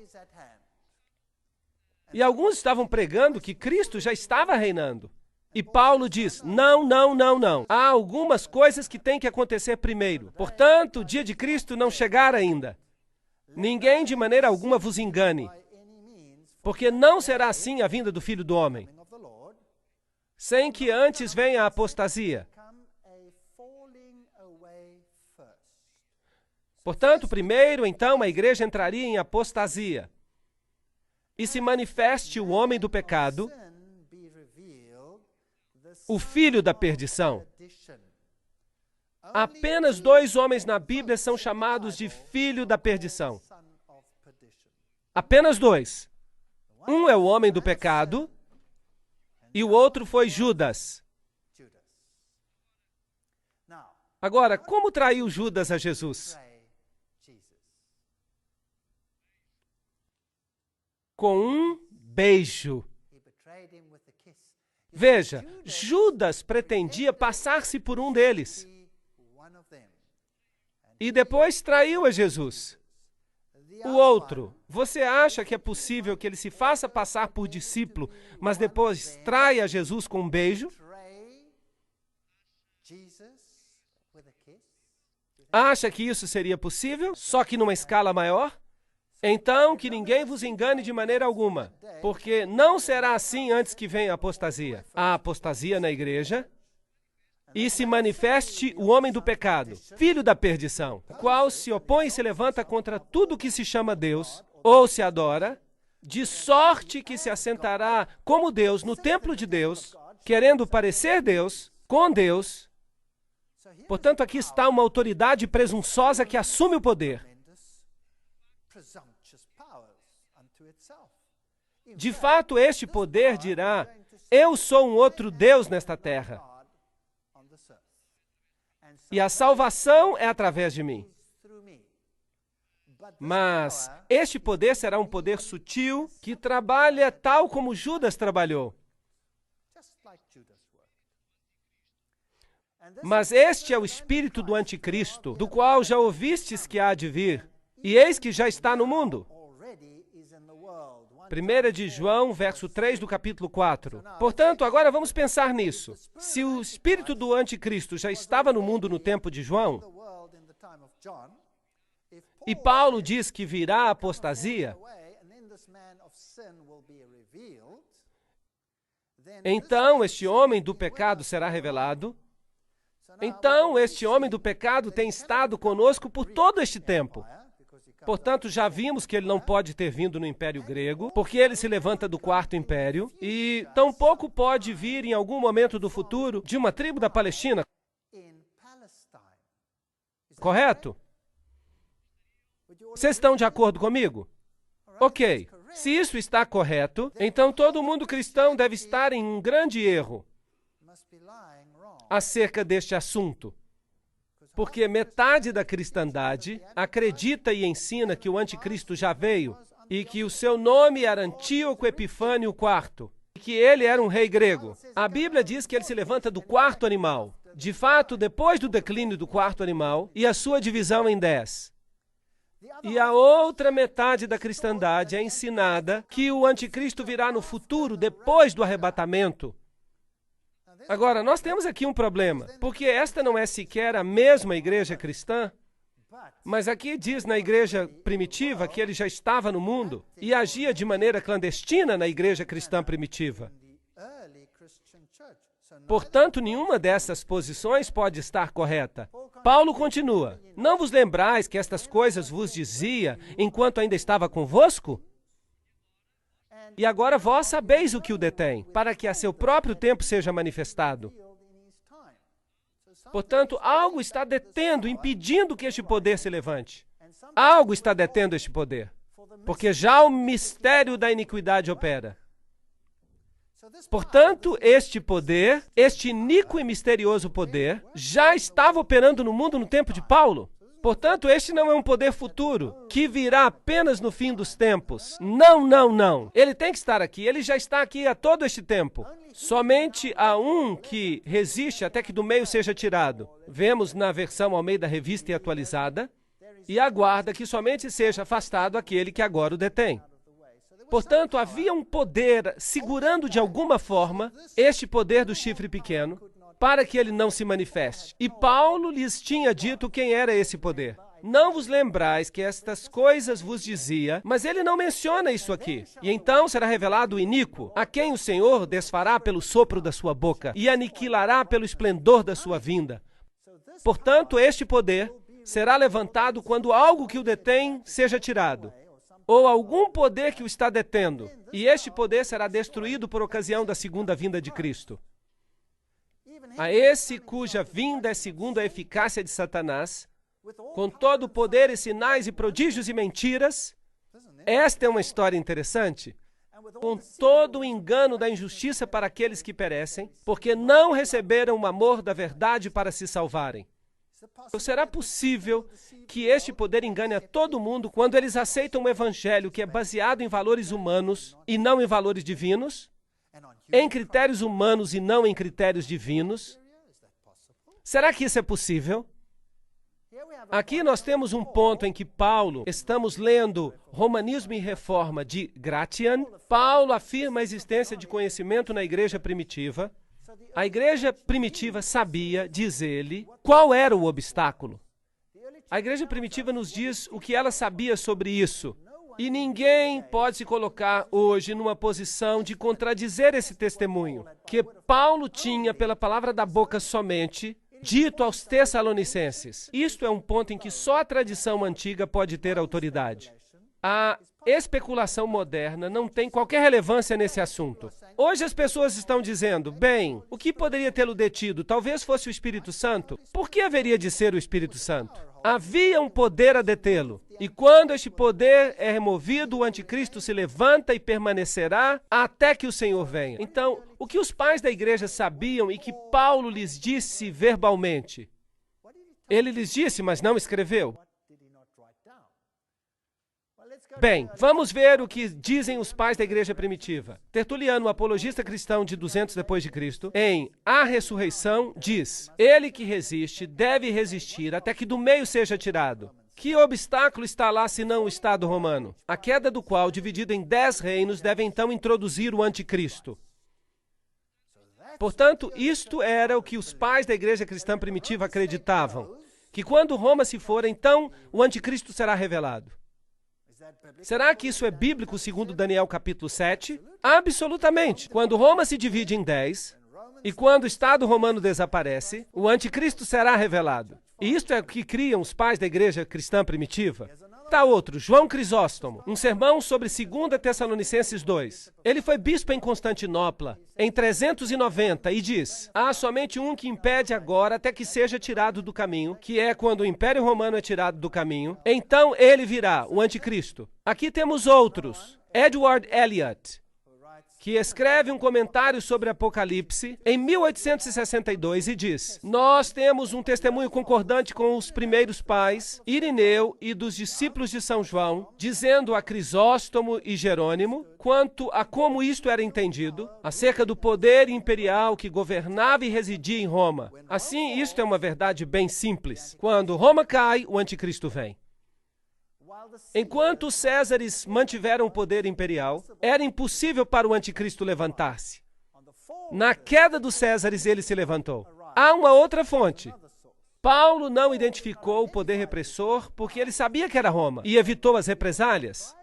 A: E alguns estavam pregando que Cristo já estava reinando. E Paulo diz, não, não, não, não. Há algumas coisas que têm que acontecer primeiro. Portanto, o dia de Cristo não chegar ainda. Ninguém de maneira alguma vos engane, porque não será assim a vinda do Filho do Homem, sem que antes venha a apostasia. Portanto, primeiro, então, a igreja entraria em apostasia e se manifeste o homem do pecado, o filho da perdição. Apenas 2 homens na Bíblia são chamados de filho da perdição. Apenas 2. Um é o homem do pecado e o outro foi Judas. Agora, como traiu Judas a Jesus? Com um beijo. Veja, Judas pretendia passar-se por um deles. E depois traiu a Jesus. O outro, você acha que é possível que ele se faça passar por discípulo, mas depois traia Jesus com um beijo? Acha que isso seria possível, só que numa escala maior? Então, que ninguém vos engane de maneira alguma, porque não será assim antes que venha a apostasia. A apostasia na igreja, e se manifeste o homem do pecado, filho da perdição, o qual se opõe e se levanta contra tudo que se chama Deus, ou se adora, de sorte que se assentará como Deus no templo de Deus, querendo parecer Deus, com Deus. Portanto, aqui está uma autoridade presunçosa que assume o poder. De fato, este poder dirá, eu sou um outro Deus nesta terra. E a salvação é através de mim. Mas este poder será um poder sutil que trabalha tal como Judas trabalhou. Mas este é o espírito do anticristo, do qual já ouvistes que há de vir, e eis que já está no mundo. 1 de João, verso 3 do capítulo 4. Portanto, agora vamos pensar nisso. Se o espírito do anticristo já estava no mundo no tempo de João, e Paulo diz que virá a apostasia, então este homem do pecado será revelado. Então, este homem do pecado tem estado conosco por todo este tempo. Portanto, já vimos que ele não pode ter vindo no Império Grego, porque ele se levanta do 4º Império, e tampouco pode vir em algum momento do futuro de uma tribo da Palestina. Correto? Vocês estão de acordo comigo? Ok. Se isso está correto, então todo mundo cristão deve estar em um grande erro acerca deste assunto. Porque metade da cristandade acredita e ensina que o anticristo já veio e que o seu nome era Antíoco Epifânio IV e que ele era um rei grego. A Bíblia diz que ele se levanta do 4º animal. De fato, depois do declínio do 4º animal e a sua divisão em 10. E a outra metade da cristandade é ensinada que o anticristo virá no futuro, depois do arrebatamento. Agora, nós temos aqui um problema, porque esta não é sequer a mesma igreja cristã, mas aqui diz na igreja primitiva que ele já estava no mundo e agia de maneira clandestina na igreja cristã primitiva. Portanto, nenhuma dessas posições pode estar correta. Paulo continua, não vos lembrais que estas coisas vos dizia enquanto ainda estava convosco? E agora vós sabeis o que o detém, para que a seu próprio tempo seja manifestado. Portanto, algo está detendo, impedindo que este poder se levante. Algo está detendo este poder, porque já o mistério da iniquidade opera. Portanto, este poder, este iníquo e misterioso poder, já estava operando no mundo no tempo de Paulo. Portanto, este não é um poder futuro, que virá apenas no fim dos tempos. Não, não, não. Ele tem que estar aqui. Ele já está aqui há todo este tempo. Somente há um que resiste até que do meio seja tirado. Vemos na versão Almeida Revista e Atualizada. E aguarda que somente seja afastado aquele que agora o detém. Portanto, havia um poder segurando de alguma forma este poder do chifre pequeno, para que ele não se manifeste. E Paulo lhes tinha dito quem era esse poder. Não vos lembrais que estas coisas vos dizia, mas ele não menciona isso aqui. E então será revelado o iníquo, a quem o Senhor desfará pelo sopro da sua boca e aniquilará pelo esplendor da sua vinda. Portanto, este poder será levantado quando algo que o detém seja tirado, ou algum poder que o está detendo, e este poder será destruído por ocasião da segunda vinda de Cristo. A esse cuja vinda é segundo a eficácia de Satanás, com todo o poder e sinais e prodígios e mentiras. Esta é uma história interessante. Com todo o engano da injustiça para aqueles que perecem, porque não receberam o amor da verdade para se salvarem. Será possível que este poder engane a todo mundo quando eles aceitam um evangelho que é baseado em valores humanos e não em valores divinos? Em critérios humanos e não em critérios divinos? Será que isso é possível? Aqui nós temos um ponto em que Paulo, estamos lendo Romanismo e Reforma de Gratian. Paulo afirma a existência de conhecimento na igreja primitiva. A igreja primitiva sabia, diz ele, qual era o obstáculo. A igreja primitiva nos diz o que ela sabia sobre isso. E ninguém pode se colocar hoje numa posição de contradizer esse testemunho, que Paulo tinha pela palavra da boca somente, dito aos Tessalonicenses. Isto é um ponto em que só a tradição antiga pode ter autoridade. A especulação moderna não tem qualquer relevância nesse assunto. Hoje as pessoas estão dizendo, bem, o que poderia tê-lo detido? Talvez fosse o Espírito Santo. Por que haveria de ser o Espírito Santo? Havia um poder a detê-lo. E quando este poder é removido, o anticristo se levanta e permanecerá até que o Senhor venha. Então, o que os pais da igreja sabiam e que Paulo lhes disse verbalmente? Ele lhes disse, mas não escreveu. Bem, vamos ver o que dizem os pais da igreja primitiva. Tertuliano, um apologista cristão de 200 depois de Cristo, em A Ressurreição, diz: ele que resiste deve resistir até que do meio seja tirado. Que obstáculo está lá senão o Estado romano? A queda do qual, dividido em 10 reinos, deve então introduzir o anticristo. Portanto, isto era o que os pais da igreja cristã primitiva acreditavam, que quando Roma se for, então o anticristo será revelado. Será que isso é bíblico segundo Daniel capítulo 7? Absolutamente. Quando Roma se divide em 10, e quando o Estado romano desaparece, o anticristo será revelado. E isto é o que criam os pais da igreja cristã primitiva. Tá outro, João Crisóstomo, um sermão sobre 2 Tessalonicenses 2. Ele foi bispo em Constantinopla em 390 e diz: há somente um que impede agora até que seja tirado do caminho, que é quando o Império Romano é tirado do caminho. Então ele virá, o anticristo. Aqui temos outros. Edward Elliot, que escreve um comentário sobre Apocalipse em 1862 e diz: nós temos um testemunho concordante com os primeiros pais, Irineu e dos discípulos de São João, dizendo a Crisóstomo e Jerônimo, quanto a como isto era entendido, acerca do poder imperial que governava e residia em Roma. Assim, isto é uma verdade bem simples. Quando Roma cai, o anticristo vem. Enquanto os Césares mantiveram o poder imperial, era impossível para o anticristo levantar-se. Na queda dos Césares, ele se levantou. Há uma outra fonte. Paulo não identificou o poder repressor porque ele sabia que era Roma e evitou as represálias.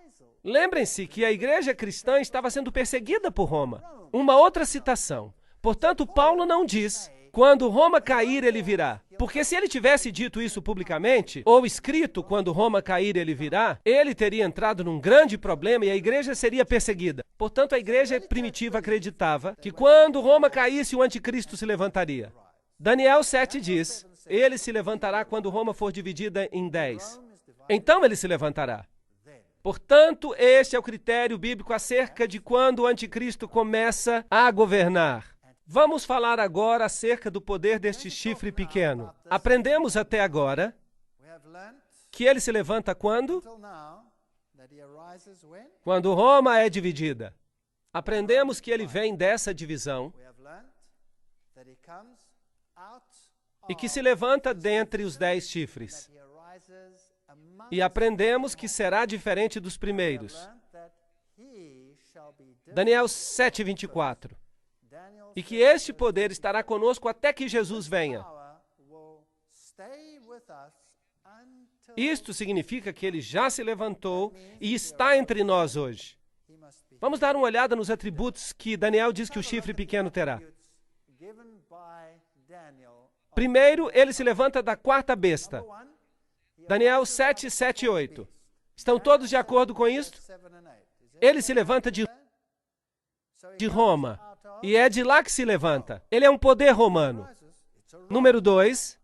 A: Lembrem-se que a igreja cristã estava sendo perseguida por Roma. Uma outra citação. Portanto, Paulo não diz: quando Roma cair, ele virá. Porque se ele tivesse dito isso publicamente, ou escrito, quando Roma cair, ele virá, ele teria entrado num grande problema e a igreja seria perseguida. Portanto, a igreja primitiva acreditava que quando Roma caísse, o anticristo se levantaria. Daniel 7 diz: ele se levantará quando Roma for dividida em 10. Então ele se levantará. Portanto, este é o critério bíblico acerca de quando o anticristo começa a governar. Vamos falar agora acerca do poder deste chifre pequeno. Aprendemos até agora que ele se levanta quando? Quando Roma é dividida. Aprendemos que ele vem dessa divisão e que se levanta dentre os 10 chifres. E aprendemos que será diferente dos primeiros. Daniel 7:24. E que este poder estará conosco até que Jesus venha. Isto significa que ele já se levantou e está entre nós hoje. Vamos dar uma olhada nos atributos que Daniel diz que o chifre pequeno terá. Primeiro, ele se levanta da quarta besta. Daniel 7, 7 e 8. Estão todos de acordo com isso? Ele se levanta de Roma. E é de lá que se levanta. Ele é um poder romano. Número 2.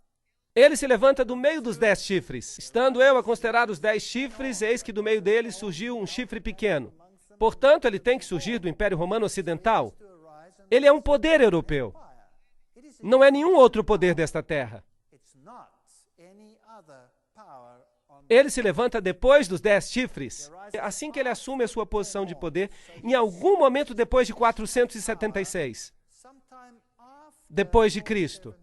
A: Ele se levanta do meio dos 10 chifres. Estando eu a considerar os 10 chifres, eis que do meio deles surgiu um chifre pequeno. Portanto, ele tem que surgir do Império Romano Ocidental. Ele é um poder europeu. Não é nenhum outro poder desta terra. Ele se levanta depois dos 10 chifres. Assim que ele assume a sua posição de poder, em algum momento depois de 476. Depois de Cristo.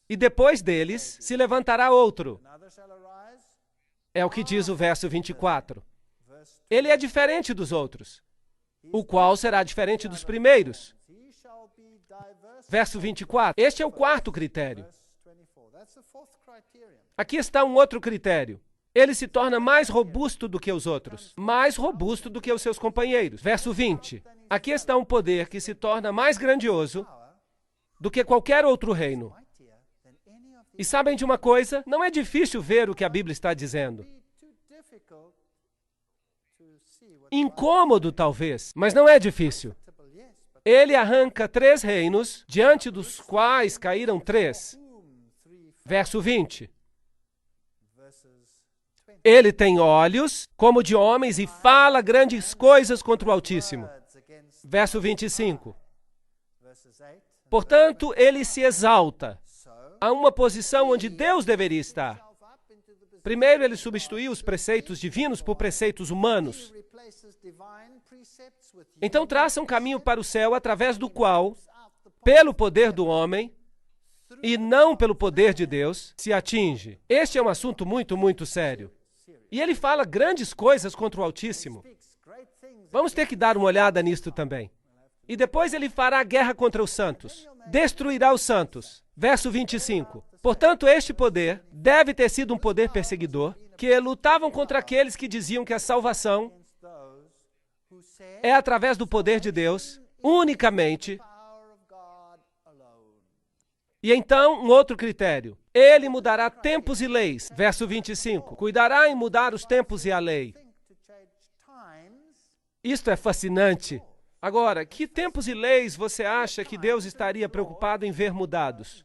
A: E depois deles, se levantará outro. É o que diz o verso 24. Ele é diferente dos outros, o qual será diferente dos primeiros. Verso 24. Este é o quarto critério. Aqui está um outro critério. Ele se torna mais robusto do que os outros, mais robusto do que os seus companheiros. Verso 20. Aqui está um poder que se torna mais grandioso do que qualquer outro reino. E sabem de uma coisa? Não é difícil ver o que a Bíblia está dizendo. Incômodo, talvez, mas não é difícil. Ele arranca 3 reinos, diante dos quais caíram 3. Verso 20. Ele tem olhos como de homens e fala grandes coisas contra o Altíssimo. Verso 25. Portanto, ele se exalta a uma posição onde Deus deveria estar. Primeiro, ele substituiu os preceitos divinos por preceitos humanos. Então, traça um caminho para o céu através do qual, pelo poder do homem, e não pelo poder de Deus, se atinge. Este é um assunto muito, muito sério. E ele fala grandes coisas contra o Altíssimo. Vamos ter que dar uma olhada nisto também. E depois ele fará guerra contra os santos. Destruirá os santos. Verso 25. Portanto, este poder deve ter sido um poder perseguidor, que lutavam contra aqueles que diziam que a salvação é através do poder de Deus, unicamente. E então, um outro critério. Ele mudará tempos e leis. Verso 25. Cuidará em mudar os tempos e a lei. Isto é fascinante. Agora, que tempos e leis você acha que Deus estaria preocupado em ver mudados?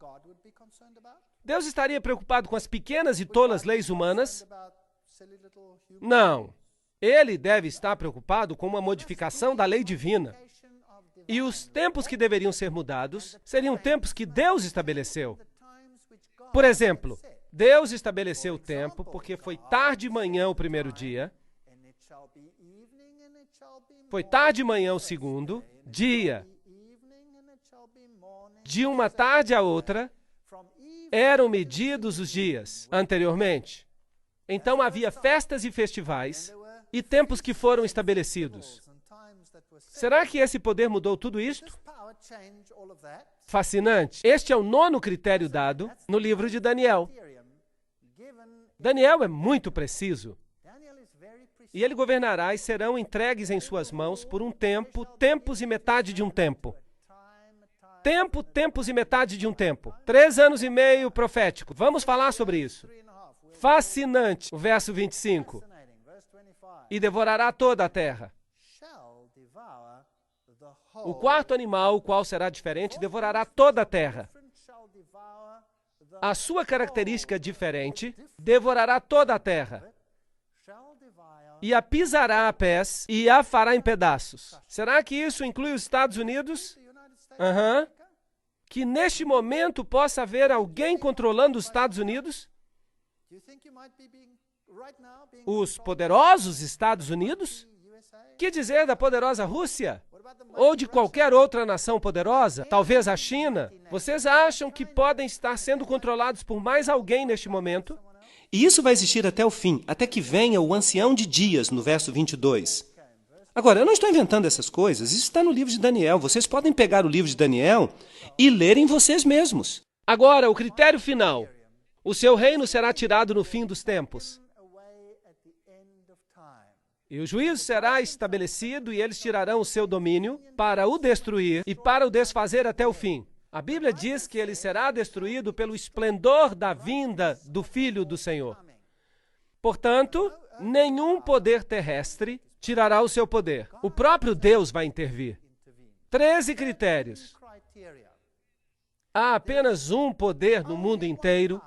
A: Deus estaria preocupado com as pequenas e tolas leis humanas? Não. Ele deve estar preocupado com uma modificação da lei divina. E os tempos que deveriam ser mudados seriam tempos que Deus estabeleceu. Por exemplo, Deus estabeleceu o tempo porque foi tarde de manhã o primeiro dia, foi tarde de manhã o segundo dia. De uma tarde à outra, eram medidos os dias anteriormente. Então havia festas e festivais e tempos que foram estabelecidos. Será que esse poder mudou tudo isto? Fascinante. Este é o 9º critério dado no livro de Daniel. Daniel é muito preciso. E ele governará e serão entregues em suas mãos por um tempo, tempos e metade de um tempo. Tempo, tempos e metade de um tempo. 3 anos e meio profético. Vamos falar sobre isso. Fascinante. O verso 25. E devorará toda a terra. O quarto animal, o qual será diferente, devorará toda a terra. A sua característica diferente, devorará toda a terra. E a pisará a pés e a fará em pedaços. Será que isso inclui os Estados Unidos? Que neste momento possa haver alguém controlando os Estados Unidos? Os poderosos Estados Unidos? Que dizer da poderosa Rússia? Ou de qualquer outra nação poderosa? Talvez a China? Vocês acham que podem estar sendo controlados por mais alguém neste momento?
B: E isso vai existir até o fim, até que venha o ancião de dias, no verso 22. Agora, eu não estou inventando essas coisas, isso está no livro de Daniel. Vocês podem pegar o livro de Daniel e lerem vocês mesmos.
A: Agora, o critério final. O seu reino será tirado no fim dos tempos. E o juízo será estabelecido e eles tirarão o seu domínio para o destruir e para o desfazer até o fim. A Bíblia diz que ele será destruído pelo esplendor da vinda do Filho do Senhor. Portanto, nenhum poder terrestre tirará o seu poder. O próprio Deus vai intervir. 13 critérios. Há apenas um poder no mundo inteiro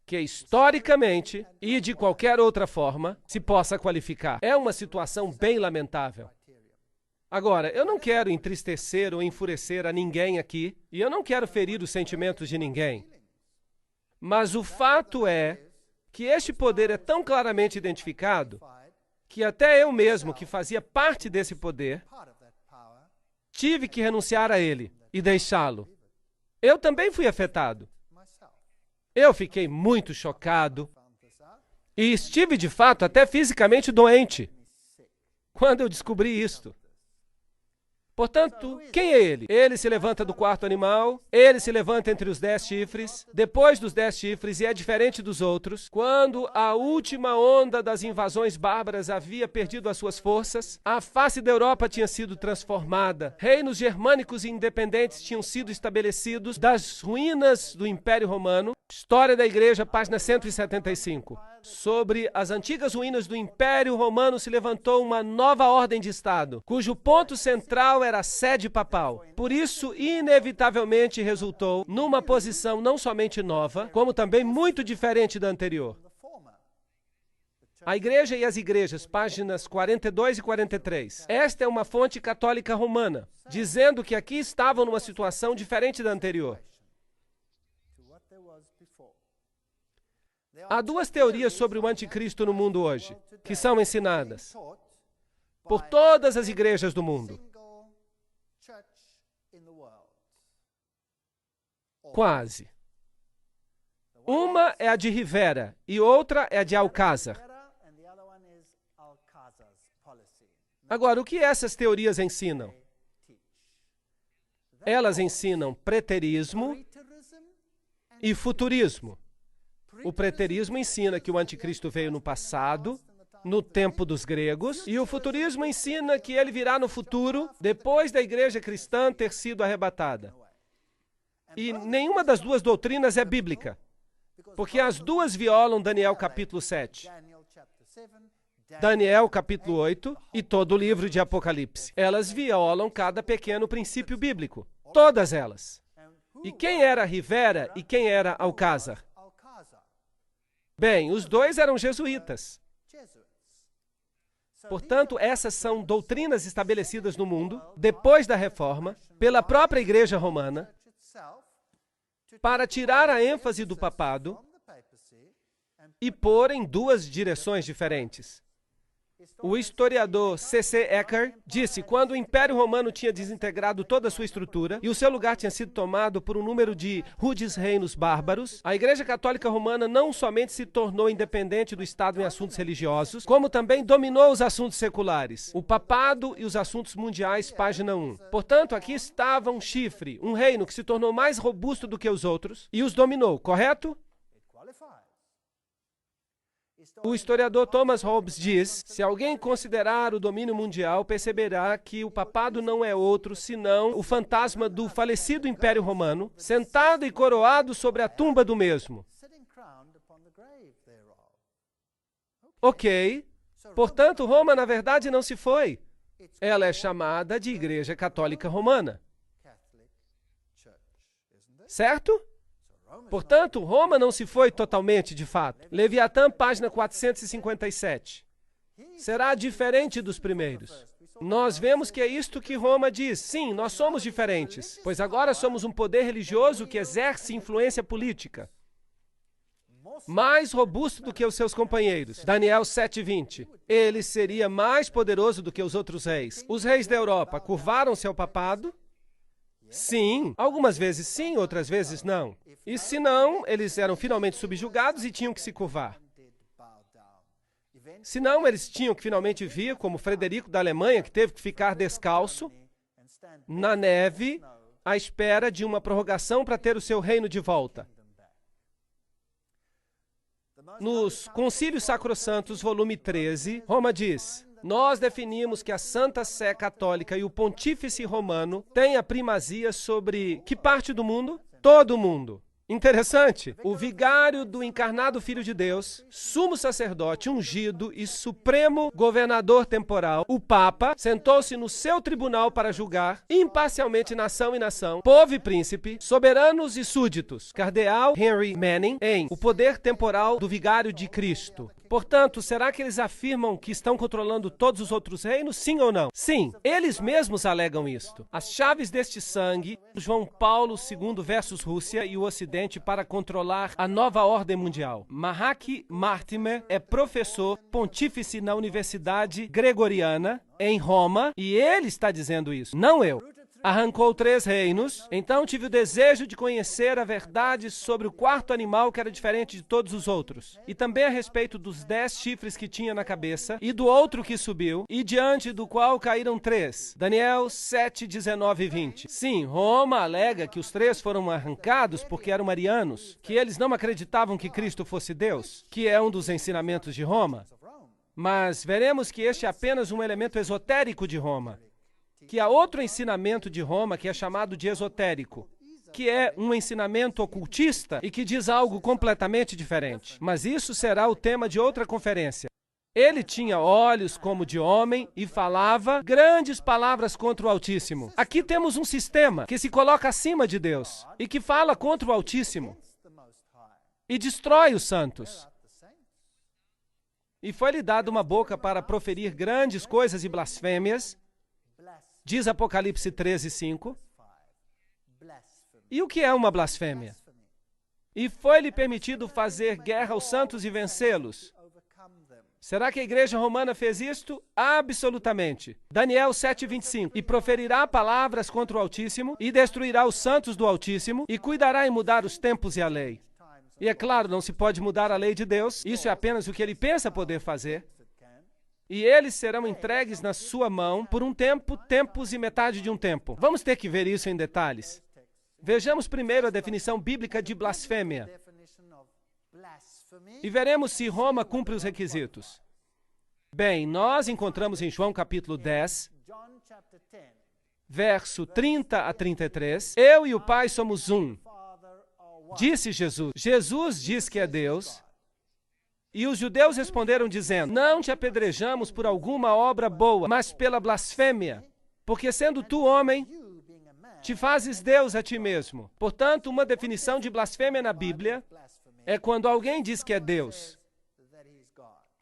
A: que historicamente e de qualquer outra forma se possa qualificar. É uma situação bem lamentável. Agora, eu não quero entristecer ou enfurecer a ninguém aqui, e eu não quero ferir os sentimentos de ninguém. Mas o fato é que este poder é tão claramente identificado que até eu mesmo, que fazia parte desse poder, tive que renunciar a ele e deixá-lo. Eu também fui afetado. Eu fiquei muito chocado e estive, de fato, até fisicamente doente quando eu descobri isto. Portanto, quem é ele? Ele se levanta do quarto animal, ele se levanta entre os 10 chifres, depois dos 10 chifres, e é diferente dos outros. Quando a última onda das invasões bárbaras havia perdido as suas forças, a face da Europa tinha sido transformada, reinos germânicos e independentes tinham sido estabelecidos das ruínas do Império Romano. História da Igreja, página 175. Sobre as antigas ruínas do Império Romano se levantou uma nova ordem de Estado, cujo ponto central era a sede papal. Por isso, inevitavelmente resultou numa posição não somente nova, como também muito diferente da anterior. A Igreja e as Igrejas, páginas 42 e 43. Esta é uma fonte católica romana, dizendo que aqui estavam numa situação diferente da anterior. Há duas teorias sobre o anticristo no mundo hoje, que são ensinadas por todas as igrejas do mundo. Quase. Uma é a de Rivera e outra é a de Alcázar. Agora, o que essas teorias ensinam? Elas ensinam preterismo e futurismo. O preterismo ensina que o anticristo veio no passado, no tempo dos gregos, e o futurismo ensina que ele virá no futuro, depois da igreja cristã ter sido arrebatada. E nenhuma das duas doutrinas é bíblica, porque as duas violam Daniel capítulo 7, Daniel capítulo 8 e todo o livro de Apocalipse. Elas violam cada pequeno princípio bíblico, todas elas. E quem era Rivera e quem era Alcázar? Bem, os dois eram jesuítas. Portanto, essas são doutrinas estabelecidas no mundo, depois da Reforma, pela própria Igreja Romana, para tirar a ênfase do papado e pôr em duas direções diferentes. O historiador C.C. Eckhart disse que quando o Império Romano tinha desintegrado toda a sua estrutura e o seu lugar tinha sido tomado por um número de rudes reinos bárbaros, a Igreja Católica Romana não somente se tornou independente do Estado em assuntos religiosos, como também dominou os assuntos seculares, o papado e os assuntos mundiais, página 1. Portanto, aqui estava um chifre, um reino que se tornou mais robusto do que os outros e os dominou, correto? O historiador Thomas Hobbes diz, se alguém considerar o domínio mundial, perceberá que o papado não é outro senão o fantasma do falecido Império Romano, sentado e coroado sobre a tumba do mesmo. Ok, portanto, Roma na verdade não se foi. Ela é chamada de Igreja Católica Romana. Certo? Portanto, Roma não se foi totalmente, de fato. Leviatã, página 457. Será diferente dos primeiros. Nós vemos que é isto que Roma diz. Sim, nós somos diferentes, pois agora somos um poder religioso que exerce influência política. Mais robusto do que os seus companheiros. Daniel 7:20. Ele seria mais poderoso do que os outros reis. Os reis da Europa curvaram-se ao papado? Sim. Algumas vezes sim, outras vezes não. E se não, eles eram finalmente subjugados e tinham que se curvar. Se não, eles tinham que finalmente vir, como Frederico da Alemanha, que teve que ficar descalço, na neve, à espera de uma prorrogação para ter o seu reino de volta. Nos Concílios Sacrossantos, volume 13, Roma diz: nós definimos que a Santa Sé Católica e o Pontífice Romano têm a primazia sobre que parte do mundo? Todo o mundo. Interessante. O vigário do encarnado Filho de Deus, sumo sacerdote ungido e supremo governador temporal, o Papa, sentou-se no seu tribunal para julgar imparcialmente nação e nação, povo e príncipe, soberanos e súditos. Cardeal Henry Manning, em O Poder Temporal do Vigário de Cristo. Portanto, será que eles afirmam que estão controlando todos os outros reinos? Sim ou não? Sim, eles mesmos alegam isto. As chaves deste sangue, João Paulo II versus Rússia e o Ocidente para controlar a nova ordem mundial. Mahaki Mortimer é professor pontífice na Universidade Gregoriana, em Roma, e ele está dizendo isso, não eu. Arrancou 3 reinos, então tive o desejo de conhecer a verdade sobre o quarto animal que era diferente de todos os outros, e também a respeito dos 10 chifres que tinha na cabeça, e do outro que subiu, e diante do qual caíram 3. Daniel 7, 19 e 20. Sim, Roma alega que os 3 foram arrancados porque eram arianos, que eles não acreditavam que Cristo fosse Deus, que é um dos ensinamentos de Roma. Mas veremos que este é apenas um elemento esotérico de Roma. Que há outro ensinamento de Roma que é chamado de esotérico, que é um ensinamento ocultista e que diz algo completamente diferente. Mas isso será o tema de outra conferência. Ele tinha olhos como de homem e falava grandes palavras contra o Altíssimo. Aqui temos um sistema que se coloca acima de Deus e que fala contra o Altíssimo e destrói os santos. E foi-lhe dada uma boca para proferir grandes coisas e blasfêmias, diz Apocalipse 13, 5. E o que é uma blasfêmia? E foi-lhe permitido fazer guerra aos santos e vencê-los. Será que a igreja romana fez isto? Absolutamente. Daniel 7, 25. E proferirá palavras contra o Altíssimo, e destruirá os santos do Altíssimo, e cuidará em mudar os tempos e a lei. E é claro, não se pode mudar a lei de Deus, isso é apenas o que ele pensa poder fazer. E eles serão entregues na sua mão por um tempo, tempos e metade de um tempo. Vamos ter que ver isso em detalhes. Vejamos primeiro a definição bíblica de blasfêmia. E veremos se Roma cumpre os requisitos. Bem, nós encontramos em João capítulo 10, verso 30 a 33, eu e o Pai somos um. Disse Jesus. Jesus diz que é Deus. E os judeus responderam dizendo, não te apedrejamos por alguma obra boa, mas pela blasfêmia, porque sendo tu homem, te fazes Deus a ti mesmo. Portanto, uma definição de blasfêmia na Bíblia é quando alguém diz que é Deus.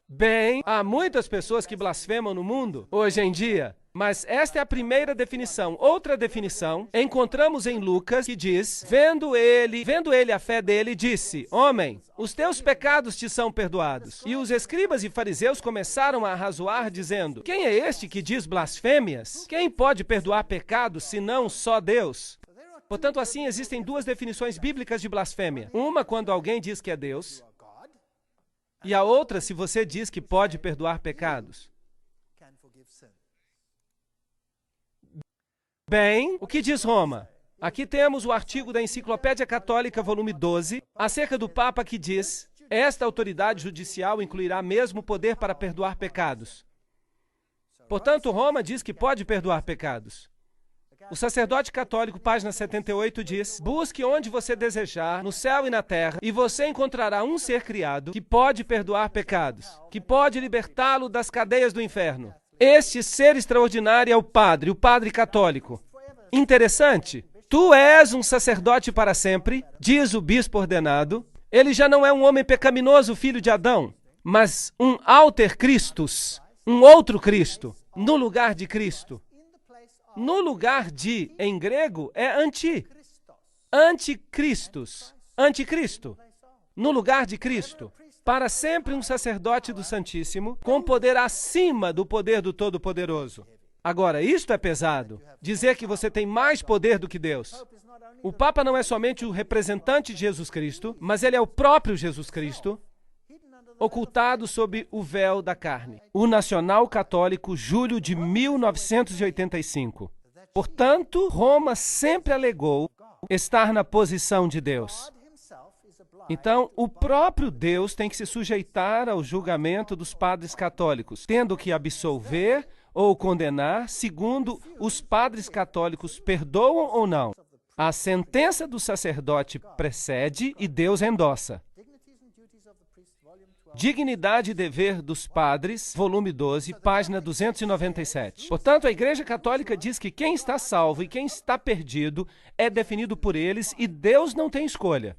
A: Bem, há muitas pessoas que blasfemam no mundo hoje em dia, mas esta é a primeira definição. Outra definição encontramos em Lucas, que diz, vendo ele a fé dele, disse, homem, os teus pecados te são perdoados. E os escribas e fariseus começaram a arrazoar, dizendo, quem é este que diz blasfêmias? Quem pode perdoar pecados, senão só Deus? Portanto, assim, existem 2 definições bíblicas de blasfêmia. Uma quando alguém diz que é Deus, e a outra se você diz que pode perdoar pecados. Bem, o que diz Roma? Aqui temos o artigo da Enciclopédia Católica, volume 12, acerca do Papa que diz, esta autoridade judicial incluirá mesmo o poder para perdoar pecados. Portanto, Roma diz que pode perdoar pecados. O sacerdote católico, página 78, diz, busque onde você desejar, no céu e na terra, e você encontrará um ser criado que pode perdoar pecados, que pode libertá-lo das cadeias do inferno. Este ser extraordinário é o Padre católico. Interessante. Tu és um sacerdote para sempre, diz o bispo ordenado. Ele já não é um homem pecaminoso, filho de Adão, mas um alter Christus, um outro Cristo. no lugar de Cristo. No lugar de, em grego, é anticristos. Anticristo. No lugar de Cristo. Para sempre um sacerdote do Santíssimo, com poder acima do poder do Todo-Poderoso. Agora, isto é pesado. Dizer que você tem mais poder do que Deus. O Papa não é somente o representante de Jesus Cristo, mas ele é o próprio Jesus Cristo, ocultado sob o véu da carne. O Nacional Católico, julho de 1985. Portanto, Roma sempre alegou estar na posição de Deus. Então, o próprio Deus tem que se sujeitar ao julgamento dos padres católicos, tendo que absolver ou condenar, segundo os padres católicos perdoam ou não. A sentença do sacerdote precede e Deus endossa. Dignidade e Dever dos Padres, volume 12, página 297. Portanto, a Igreja Católica diz que quem está salvo e quem está perdido é definido por eles e Deus não tem escolha.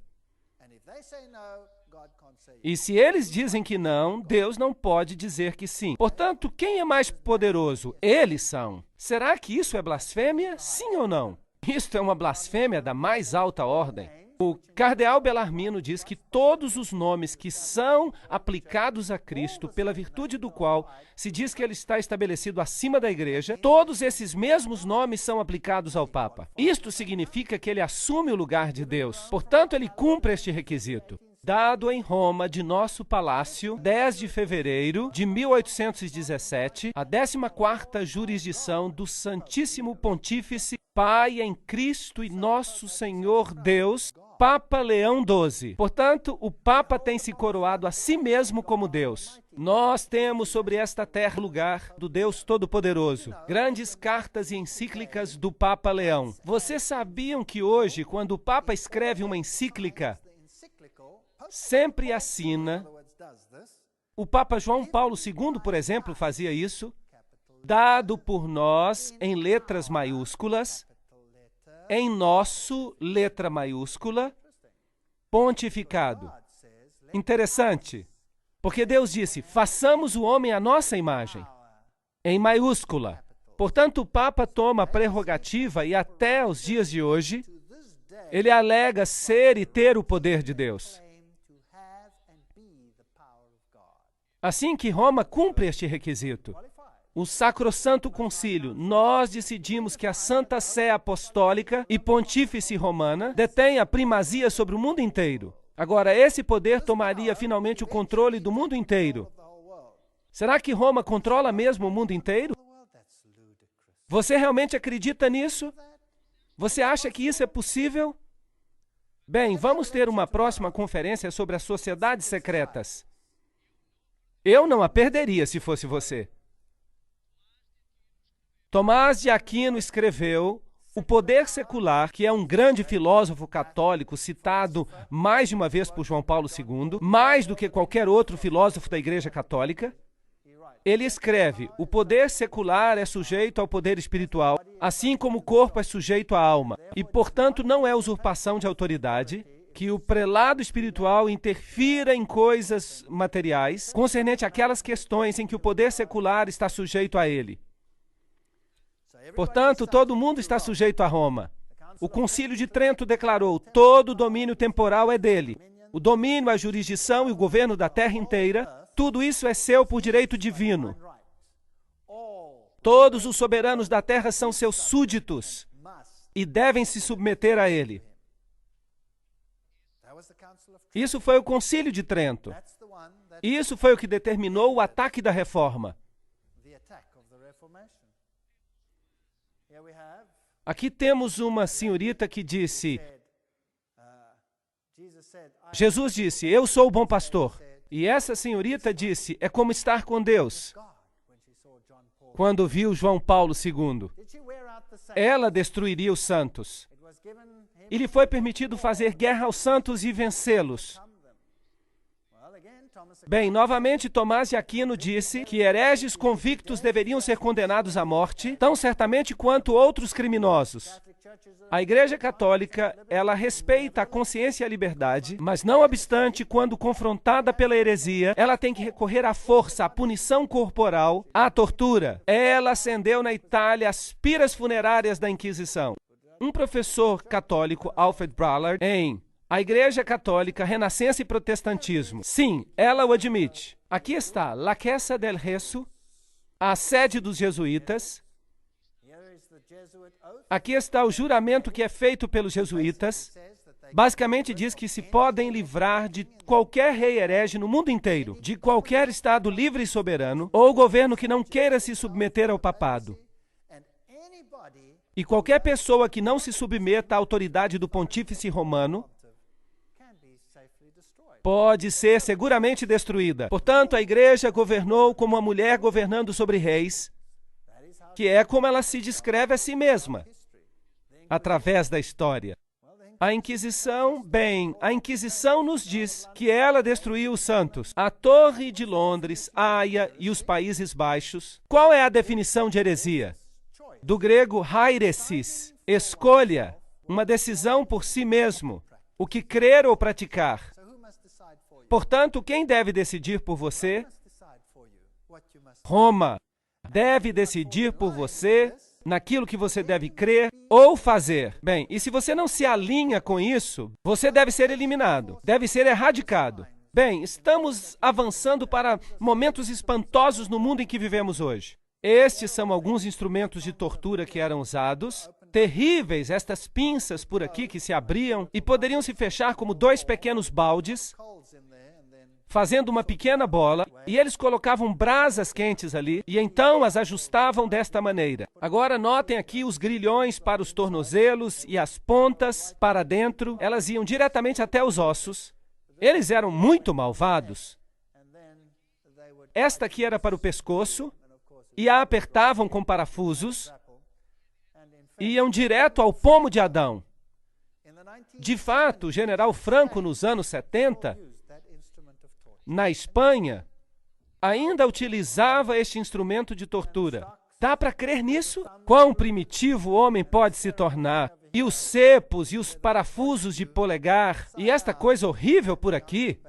A: E se eles dizem que não, Deus não pode dizer que sim. Portanto, quem é mais poderoso? Eles são. Será que isso é blasfêmia? Sim ou não? Isto é uma blasfêmia da mais alta ordem. O cardeal Bellarmino diz que todos os nomes que são aplicados a Cristo, pela virtude do qual se diz que ele está estabelecido acima da Igreja, todos esses mesmos nomes são aplicados ao Papa. Isto significa que ele assume o lugar de Deus. Portanto, ele cumpre este requisito. Dado em Roma, de nosso palácio, 10 de fevereiro de 1817, a 14ª jurisdição do Santíssimo Pontífice, Pai em Cristo e Nosso Senhor Deus, Papa Leão XII. Portanto, o Papa tem se coroado a si mesmo como Deus. Nós temos sobre esta terra lugar do Deus Todo-Poderoso. Grandes cartas e encíclicas do Papa Leão. Vocês sabiam que hoje, quando o Papa escreve uma encíclica, sempre assina, o Papa João Paulo II, por exemplo, fazia isso, dado por nós em letras maiúsculas, em nosso, letra maiúscula, pontificado. Interessante, porque Deus disse, façamos o homem à nossa imagem, em maiúscula. Portanto, o Papa toma a prerrogativa e até os dias de hoje, ele alega ser e ter o poder de Deus. Assim que Roma cumpre este requisito, o Sacrosanto Concílio, nós decidimos que a Santa Sé Apostólica e Pontífice Romana detém a primazia sobre o mundo inteiro. Agora, esse poder tomaria finalmente o controle do mundo inteiro. Será que Roma controla mesmo o mundo inteiro? Você realmente acredita nisso? Você acha que isso é possível? Bem, vamos ter uma próxima conferência sobre as sociedades secretas. Eu não a perderia se fosse você. Tomás de Aquino escreveu O Poder Secular, que é um grande filósofo católico citado mais de uma vez por João Paulo II, mais do que qualquer outro filósofo da Igreja Católica. Ele escreve, o poder secular é sujeito ao poder espiritual, assim como o corpo é sujeito à alma, e, portanto, não é usurpação de autoridade que o prelado espiritual interfira em coisas materiais, concernente àquelas questões em que o poder secular está sujeito a ele. Portanto, todo mundo está sujeito a Roma. O Concílio de Trento declarou, todo o domínio temporal é dele. O domínio, a jurisdição e o governo da terra inteira, tudo isso é seu por direito divino. Todos os soberanos da terra são seus súditos e devem se submeter a ele. Isso foi o Concílio de Trento. Isso foi o que determinou o ataque da Reforma. Aqui temos uma senhorita que disse, Jesus disse, eu sou o bom pastor. E essa senhorita disse, é como estar com Deus. Quando viu João Paulo II, ela destruiria os santos. E lhe foi permitido fazer guerra aos santos e vencê-los. Bem, novamente Tomás de Aquino disse que hereges convictos deveriam ser condenados à morte, tão certamente quanto outros criminosos. A Igreja Católica, ela respeita a consciência e a liberdade, mas não obstante, quando confrontada pela heresia, ela tem que recorrer à força, à punição corporal, à tortura. Ela acendeu na Itália as piras funerárias da Inquisição. Um professor católico, Alfred Ballard, em A Igreja Católica, Renascença e Protestantismo. Sim, ela o admite. Aqui está, La Chiesa del Rezo, a sede dos jesuítas. Aqui está o juramento que é feito pelos jesuítas. Basicamente diz que se podem livrar de qualquer rei herege no mundo inteiro, de qualquer estado livre e soberano, ou governo que não queira se submeter ao papado. E qualquer pessoa que não se submeta à autoridade do pontífice romano pode ser seguramente destruída. Portanto, a igreja governou como uma mulher governando sobre reis, que é como ela se descreve a si mesma, através da história. A Inquisição, bem, a Inquisição nos diz que ela destruiu os santos. A Torre de Londres, Haia e os Países Baixos. Qual é a definição de heresia? Do grego hairesis, escolha, uma decisão por si mesmo, o que crer ou praticar. Portanto, quem deve decidir por você? Roma deve decidir por você naquilo que você deve crer ou fazer. Bem, e se você não se alinha com isso, você deve ser eliminado, deve ser erradicado. Bem, estamos avançando para momentos espantosos no mundo em que vivemos hoje. Estes são alguns instrumentos de tortura que eram usados. Terríveis, estas pinças por aqui que se abriam e poderiam se fechar como dois pequenos baldes, fazendo uma pequena bola, e eles colocavam brasas quentes ali, e então as ajustavam desta maneira. Agora notem aqui os grilhões para os tornozelos e as pontas para dentro, elas iam diretamente até os ossos. Eles eram muito malvados. Esta aqui era para o pescoço, e a apertavam com parafusos, e iam direto ao pomo de Adão. De fato, o general Franco, nos anos 70, na Espanha, ainda utilizava este instrumento de tortura. Dá para crer nisso? Quão primitivo o homem pode se tornar? E os cepos e os parafusos de polegar, e esta coisa horrível por aqui,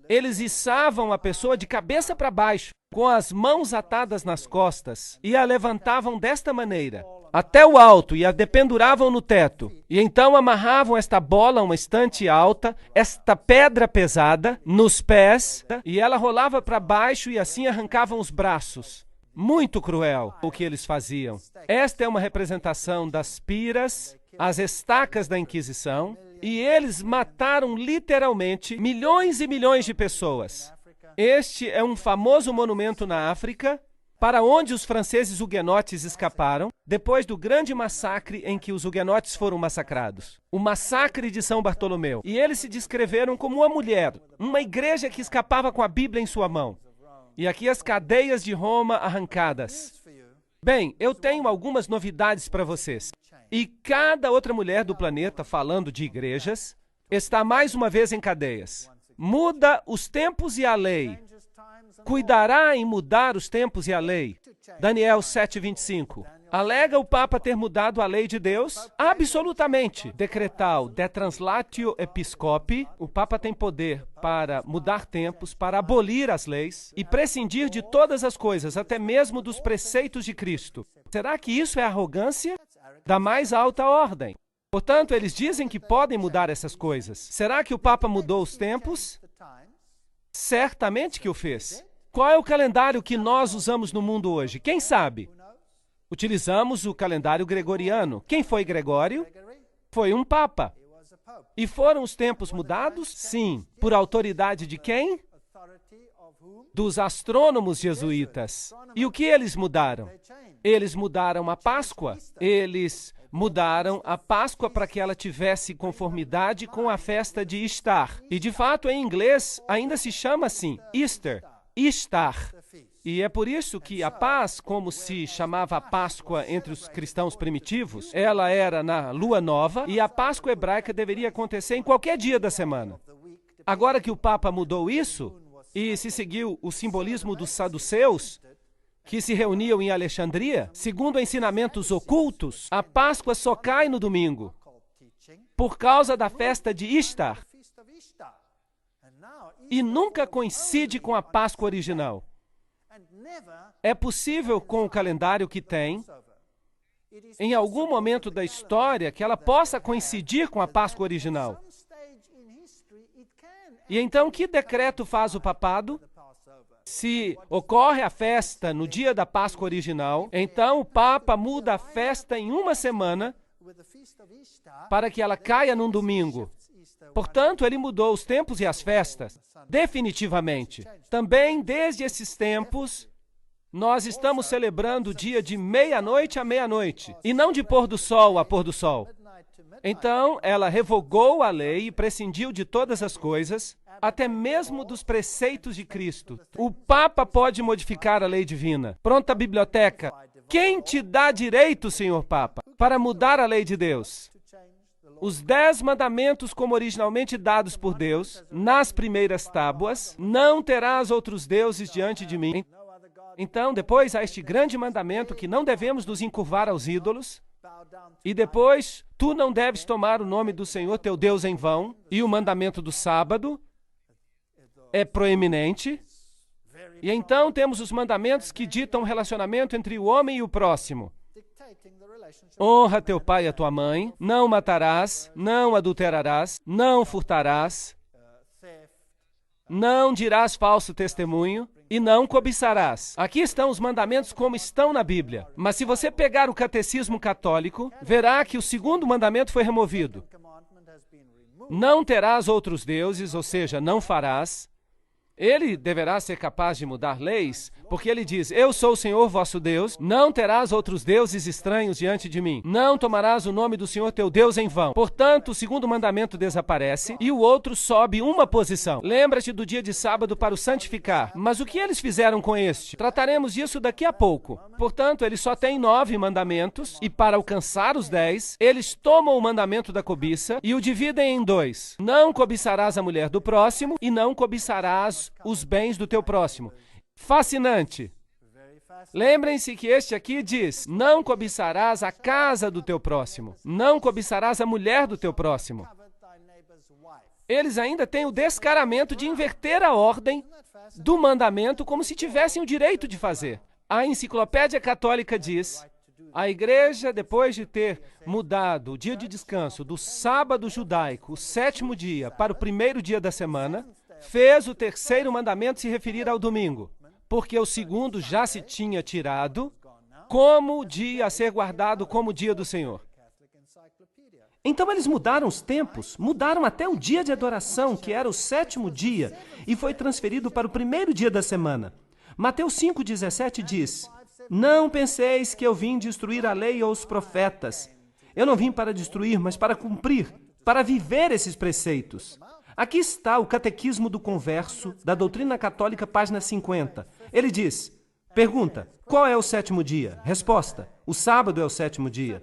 A: eles içavam a pessoa de cabeça para baixo, com as mãos atadas nas costas, e a levantavam desta maneira, até o alto, e a dependuravam no teto. E então amarravam esta bola a uma estante alta, esta pedra pesada, nos pés, e ela rolava para baixo e assim arrancavam os braços. Muito cruel o que eles faziam. Esta é uma representação das piras, as estacas da Inquisição, e eles mataram literalmente milhões e milhões de pessoas. Este é um famoso monumento na África, para onde os franceses huguenotes escaparam, depois do grande massacre em que os huguenotes foram massacrados. O massacre de São Bartolomeu. E eles se descreveram como uma mulher, uma igreja que escapava com a Bíblia em sua mão. E aqui as cadeias de Roma arrancadas. Bem, eu tenho algumas novidades para vocês. E cada outra mulher do planeta, falando de igrejas, está mais uma vez em cadeias. Muda os tempos e a lei. Cuidará em mudar os tempos e a lei. Daniel 7:25. Alega o Papa ter mudado a lei de Deus? Absolutamente. Decretal de translatio episcopi. O Papa tem poder para mudar tempos, para abolir as leis e prescindir de todas as coisas, até mesmo dos preceitos de Cristo. Será que isso é arrogância da mais alta ordem? Portanto, eles dizem que podem mudar essas coisas. Será que o Papa mudou os tempos? Certamente que o fez. Qual é o calendário que nós usamos no mundo hoje? Quem sabe? Utilizamos o calendário gregoriano. Quem foi Gregório? Foi um papa. E foram os tempos mudados? Sim. Por autoridade de quem? Dos astrônomos jesuítas. E o que eles mudaram? Eles mudaram a Páscoa. Eles mudaram a Páscoa para que ela tivesse conformidade com a festa de Ishtar. E, de fato, em inglês, ainda se chama assim, Easter, Ishtar. E é por isso que a paz, como se chamava a Páscoa entre os cristãos primitivos, ela era na lua nova e a Páscoa hebraica deveria acontecer em qualquer dia da semana. Agora que o Papa mudou isso, e se seguiu o simbolismo dos saduceus, que se reuniam em Alexandria, segundo ensinamentos ocultos, a Páscoa só cai no domingo, por causa da festa de Ishtar, e nunca coincide com a Páscoa original. É possível, com o calendário que tem, em algum momento da história, que ela possa coincidir com a Páscoa original. E então, que decreto faz o papado? Se ocorre a festa no dia da Páscoa original, então o Papa muda a festa em uma semana para que ela caia num domingo. Portanto, ele mudou os tempos e as festas, definitivamente. Também, desde esses tempos, nós estamos celebrando o dia de meia-noite a meia-noite, e não de pôr do sol a pôr do sol. Então, ela revogou a lei e prescindiu de todas as coisas, até mesmo dos preceitos de Cristo. O Papa pode modificar a lei divina. Pronta a biblioteca. Quem te dá direito, Senhor Papa, para mudar a lei de Deus? Os 10 mandamentos, como originalmente dados por Deus, nas primeiras tábuas, não terás outros deuses diante de mim. Então, depois há este grande mandamento que não devemos nos encurvar aos ídolos. E depois, tu não deves tomar o nome do Senhor teu Deus em vão. E o mandamento do sábado é proeminente. E então temos os mandamentos que ditam o relacionamento entre o homem e o próximo. Honra teu pai e a tua mãe, não matarás, não adulterarás, não furtarás, não dirás falso testemunho e não cobiçarás. Aqui estão os mandamentos como estão na Bíblia. Mas se você pegar o catecismo católico, verá que o segundo mandamento foi removido. Não terás outros deuses, ou seja, não farás. Ele deverá ser capaz de mudar leis, porque ele diz, eu sou o Senhor vosso Deus, não terás outros deuses estranhos diante de mim, não tomarás o nome do Senhor teu Deus em vão. Portanto, o segundo mandamento desaparece e o outro sobe uma posição. Lembra-te do dia de sábado para o santificar. Mas o que eles fizeram com este? Trataremos disso daqui a pouco. Portanto, ele só tem 9 mandamentos e para alcançar os 10, eles tomam o mandamento da cobiça e o dividem em 2. Não cobiçarás a mulher do próximo e não cobiçarás os bens do teu próximo. Fascinante. Lembrem-se que este aqui diz, não cobiçarás a casa do teu próximo, não cobiçarás a mulher do teu próximo. Eles ainda têm o descaramento de inverter a ordem do mandamento como se tivessem o direito de fazer. A Enciclopédia Católica diz, a igreja, depois de ter mudado o dia de descanso do sábado judaico, o 7º dia, para o primeiro dia da semana, fez o terceiro mandamento se referir ao domingo, porque o segundo já se tinha tirado como dia a ser guardado como dia do Senhor. Então eles mudaram os tempos, mudaram até o dia de adoração, que era o 7º dia, e foi transferido para o primeiro dia da semana. Mateus 5,17 diz, não penseis que eu vim destruir a lei ou os profetas. Eu não vim para destruir, mas para cumprir, para viver esses preceitos. Aqui está o Catequismo do Converso, da Doutrina Católica, página 50. Ele diz, pergunta, qual é o 7º dia? Resposta, o sábado é o 7º dia.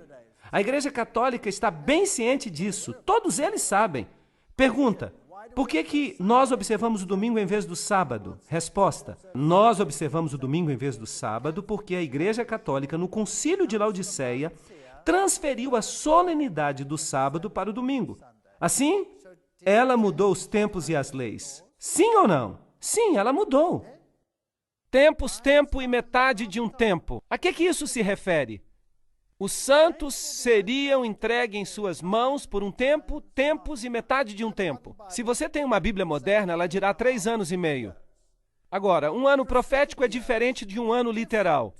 A: A Igreja Católica está bem ciente disso, todos eles sabem. Pergunta, por que nós observamos o domingo em vez do sábado? Resposta, nós observamos o domingo em vez do sábado porque a Igreja Católica, no Concílio de Laodiceia, transferiu a solenidade do sábado para o domingo. Assim, ela mudou os tempos e as leis. Sim ou não? Sim, ela mudou. Tempos, tempo e metade de um tempo. A que isso se refere? Os santos seriam entregues em suas mãos por um tempo, tempos e metade de um tempo. Se você tem uma Bíblia moderna, ela dirá 3 anos e meio. Agora, um ano profético é diferente de um ano literal.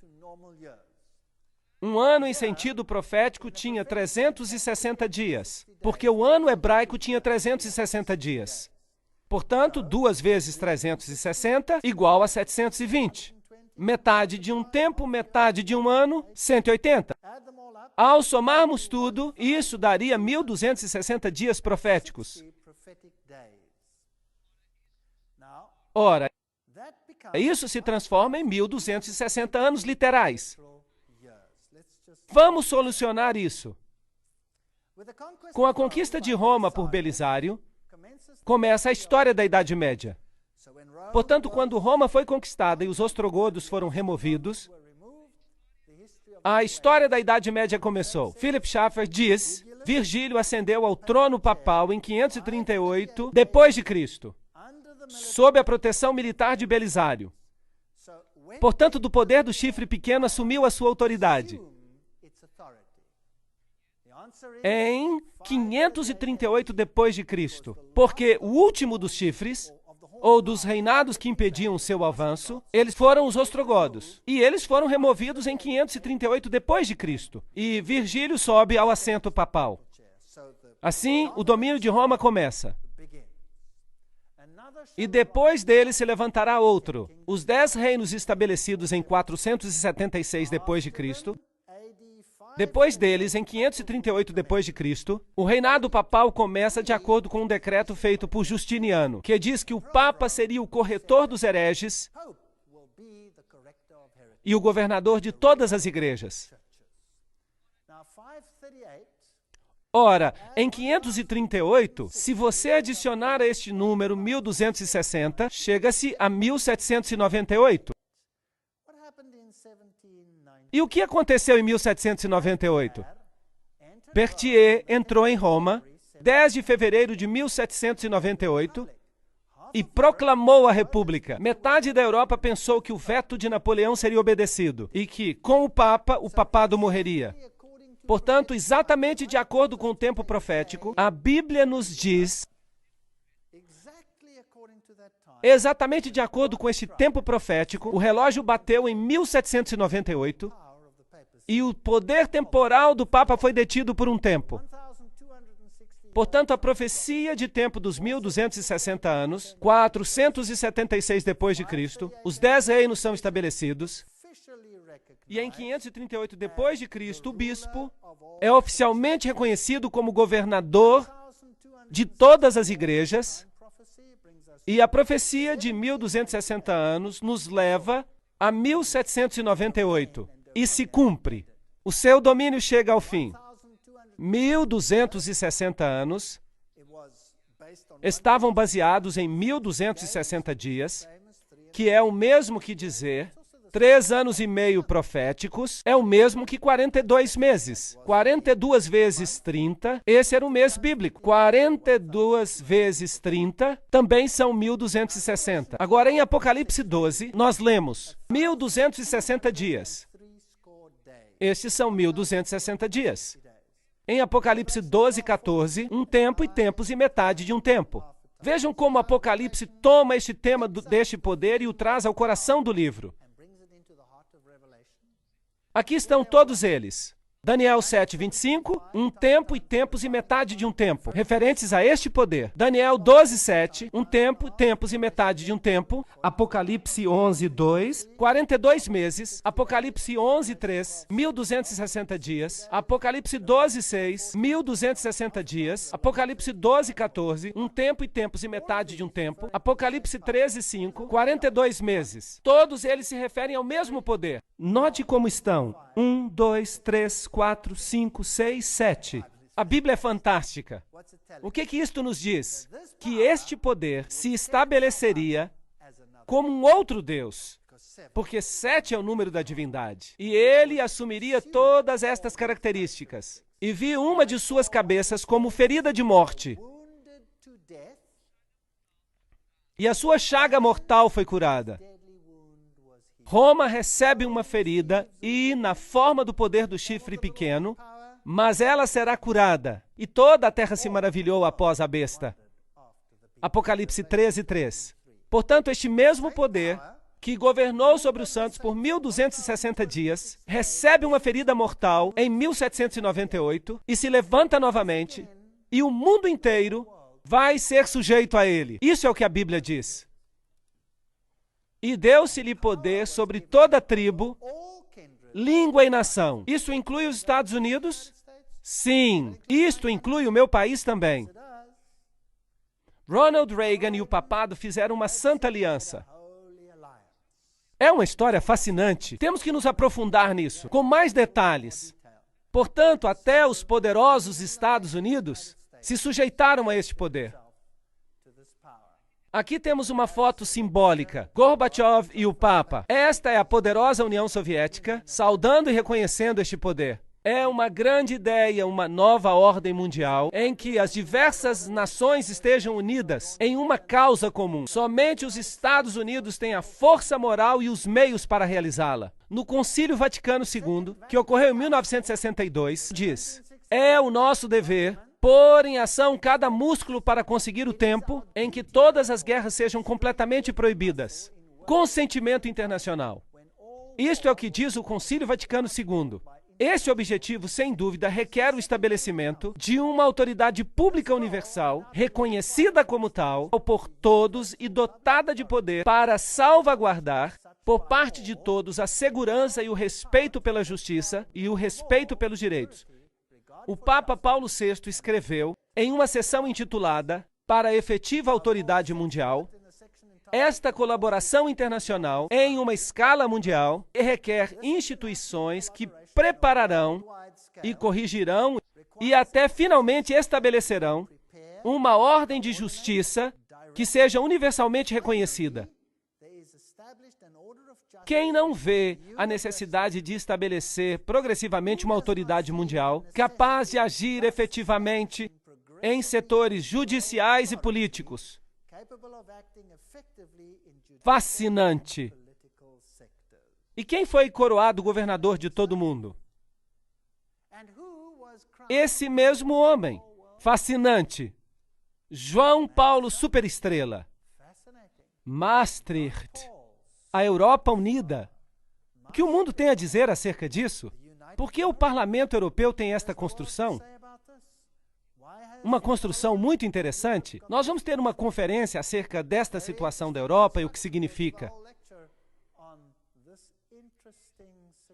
A: Um ano em sentido profético tinha 360 dias, porque o ano hebraico tinha 360 dias. Portanto, 2 vezes 360 igual a 720. Metade de um tempo, metade de um ano, 180. Ao somarmos tudo, isso daria 1.260 dias proféticos. Ora, isso se transforma em 1.260 anos literais. Vamos solucionar isso. Com a conquista de Roma por Belisário, começa a história da Idade Média. Portanto, quando Roma foi conquistada e os ostrogodos foram removidos, a história da Idade Média começou. Philip Schaeffer diz: Virgílio ascendeu ao trono papal em 538 depois de Cristo, sob a proteção militar de Belisário. Portanto, do poder do chifre pequeno assumiu a sua autoridade em 538 depois de Cristo, porque o último dos chifres, ou dos reinados que impediam seu avanço, eles foram os ostrogodos. E eles foram removidos em 538 depois de Cristo. E Virgílio sobe ao assento papal. Assim, o domínio de Roma começa. E depois dele se levantará outro. Os 10 reinos estabelecidos em 476 depois de Cristo. Depois deles, em 538 depois de Cristo, o reinado papal começa de acordo com um decreto feito por Justiniano, que diz que o Papa seria o corretor dos hereges e o governador de todas as igrejas. Ora, em 538, se você adicionar a este número 1260, chega-se a 1798. E o que aconteceu em 1798? Berthier entrou em Roma, 10 de fevereiro de 1798, e proclamou a República. Metade da Europa pensou que o veto de Napoleão seria obedecido e que, com o Papa, o papado morreria. Portanto, exatamente de acordo com o tempo profético, a Bíblia nos diz, exatamente de acordo com este tempo profético, o relógio bateu em 1798 e o poder temporal do Papa foi detido por um tempo. Portanto, a profecia de tempo dos 1260 anos, 476 depois de Cristo, os 10 reinos são estabelecidos, e em 538 depois de Cristo, o bispo é oficialmente reconhecido como governador de todas as igrejas, e a profecia de 1260 anos nos leva a 1798 e se cumpre. O seu domínio chega ao fim. 1260 anos estavam baseados em 1260 dias, que é o mesmo que dizer 3 anos e meio proféticos, é o mesmo que 42 meses. 42 vezes 30, esse era o mês bíblico. 42 vezes 30 também são 1260. Agora, em Apocalipse 12, nós lemos 1260 dias. Estes são 1260 dias. Em Apocalipse 12, 14, um tempo e tempos e metade de um tempo. Vejam como Apocalipse toma este tema deste poder e o traz ao coração do livro. Aqui estão todos eles. Daniel 7, 25, um tempo e tempos e metade de um tempo, referentes a este poder. Daniel 12, 7, um tempo, tempos e metade de um tempo. Apocalipse 11, 2, 42 meses. Apocalipse 11, 3, 1260 dias. Apocalipse 12, 6, 1260 dias. Apocalipse 12, 14, um tempo e tempos e metade de um tempo. Apocalipse 13, 5, 42 meses. Todos eles se referem ao mesmo poder. Note como estão. 1, 2, 3, 4, 5, 6, 7. A Bíblia é fantástica. O que isto nos diz? Que este poder se estabeleceria como um outro Deus, porque 7 é o número da divindade. E ele assumiria todas estas características. E vi uma de suas cabeças como ferida de morte. E a sua chaga mortal foi curada. Roma recebe uma ferida e, na forma do poder do chifre pequeno, mas ela será curada. E toda a terra se maravilhou após a besta. Apocalipse 13, 3. Portanto, este mesmo poder, que governou sobre os santos por 1260 dias, recebe uma ferida mortal em 1798 e se levanta novamente, e o mundo inteiro vai ser sujeito a ele. Isso é o que a Bíblia diz. E deu-se-lhe poder sobre toda tribo, língua e nação. Isso inclui os Estados Unidos? Sim, isto inclui o meu país também. Ronald Reagan e o papado fizeram uma santa aliança. É uma história fascinante. Temos que nos aprofundar nisso, com mais detalhes. Portanto, até os poderosos Estados Unidos se sujeitaram a este poder. Aqui temos uma foto simbólica, Gorbachev e o Papa. Esta é a poderosa União Soviética, saudando e reconhecendo este poder. É uma grande ideia, uma nova ordem mundial, em que as diversas nações estejam unidas em uma causa comum. Somente os Estados Unidos têm a força moral e os meios para realizá-la. No Concílio Vaticano II, que ocorreu em 1962, diz: é o nosso dever pôr em ação cada músculo para conseguir o tempo em que todas as guerras sejam completamente proibidas. Consentimento internacional. Isto é o que diz o Concílio Vaticano II. Esse objetivo, sem dúvida, requer o estabelecimento de uma autoridade pública universal, reconhecida como tal por todos e dotada de poder para salvaguardar, por parte de todos, a segurança e o respeito pela justiça e o respeito pelos direitos. O Papa Paulo VI escreveu, em uma sessão intitulada Para a Efetiva Autoridade Mundial, esta colaboração internacional em uma escala mundial requer instituições que prepararão e corrigirão e até finalmente estabelecerão uma ordem de justiça que seja universalmente reconhecida. Quem não vê a necessidade de estabelecer progressivamente uma autoridade mundial capaz de agir efetivamente em setores judiciais e políticos? Fascinante. E quem foi coroado governador de todo o mundo? Esse mesmo homem. Fascinante. João Paulo Superestrela. Maastricht. A Europa unida. O que o mundo tem a dizer acerca disso? Por que o Parlamento Europeu tem esta construção? Uma construção muito interessante. Nós vamos ter uma conferência acerca desta situação da Europa e o que significa.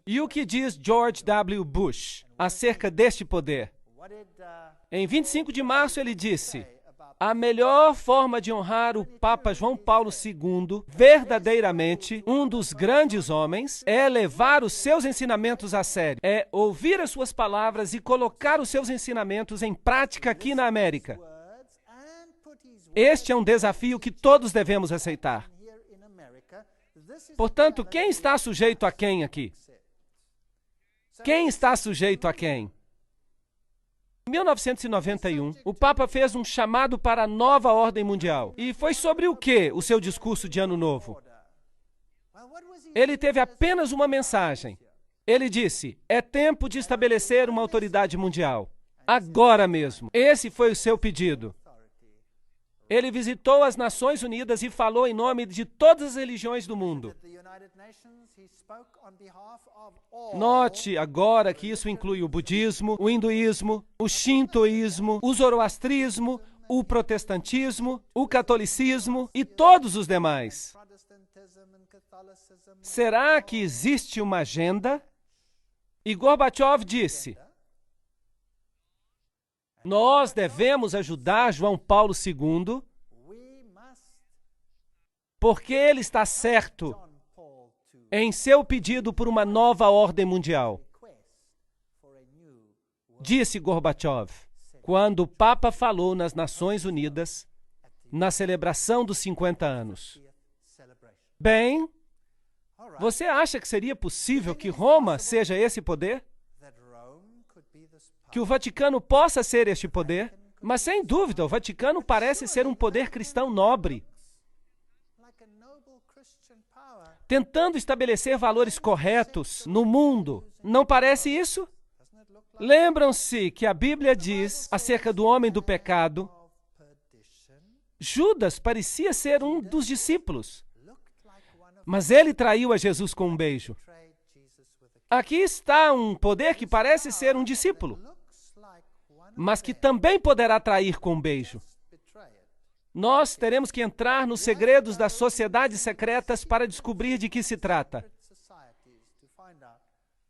A: E o que diz George W. Bush acerca deste poder? Em 25 de março ele disse: a melhor forma de honrar o Papa João Paulo II, verdadeiramente um dos grandes homens, é levar os seus ensinamentos a sério, é ouvir as suas palavras e colocar os seus ensinamentos em prática aqui na América. Este é um desafio que todos devemos aceitar. Portanto, quem está sujeito a quem aqui? Quem está sujeito a quem? Em 1991, o Papa fez um chamado para a nova ordem mundial. E foi sobre o que o seu discurso de Ano Novo? Ele teve apenas uma mensagem. Ele disse: é tempo de estabelecer uma autoridade mundial. Agora mesmo. Esse foi o seu pedido. Ele visitou as Nações Unidas e falou em nome de todas as religiões do mundo. Note agora que isso inclui o budismo, o hinduísmo, o shintoísmo, o zoroastrismo, o protestantismo, o catolicismo e todos os demais. Será que existe uma agenda? E Gorbachev disse: nós devemos ajudar João Paulo II porque ele está certo em seu pedido por uma nova ordem mundial. Disse Gorbachev, quando o Papa falou nas Nações Unidas, na celebração dos 50 anos. Bem, você acha que seria possível que Roma seja esse poder? Que o Vaticano possa ser este poder? Mas, sem dúvida, o Vaticano parece ser um poder cristão nobre, tentando estabelecer valores corretos no mundo. Não parece isso? Lembram-se que a Bíblia diz acerca do homem do pecado? Judas parecia ser um dos discípulos, mas ele traiu a Jesus com um beijo. Aqui está um poder que parece ser um discípulo, mas que também poderá trair com um beijo. Nós teremos que entrar nos segredos das sociedades secretas para descobrir de que se trata.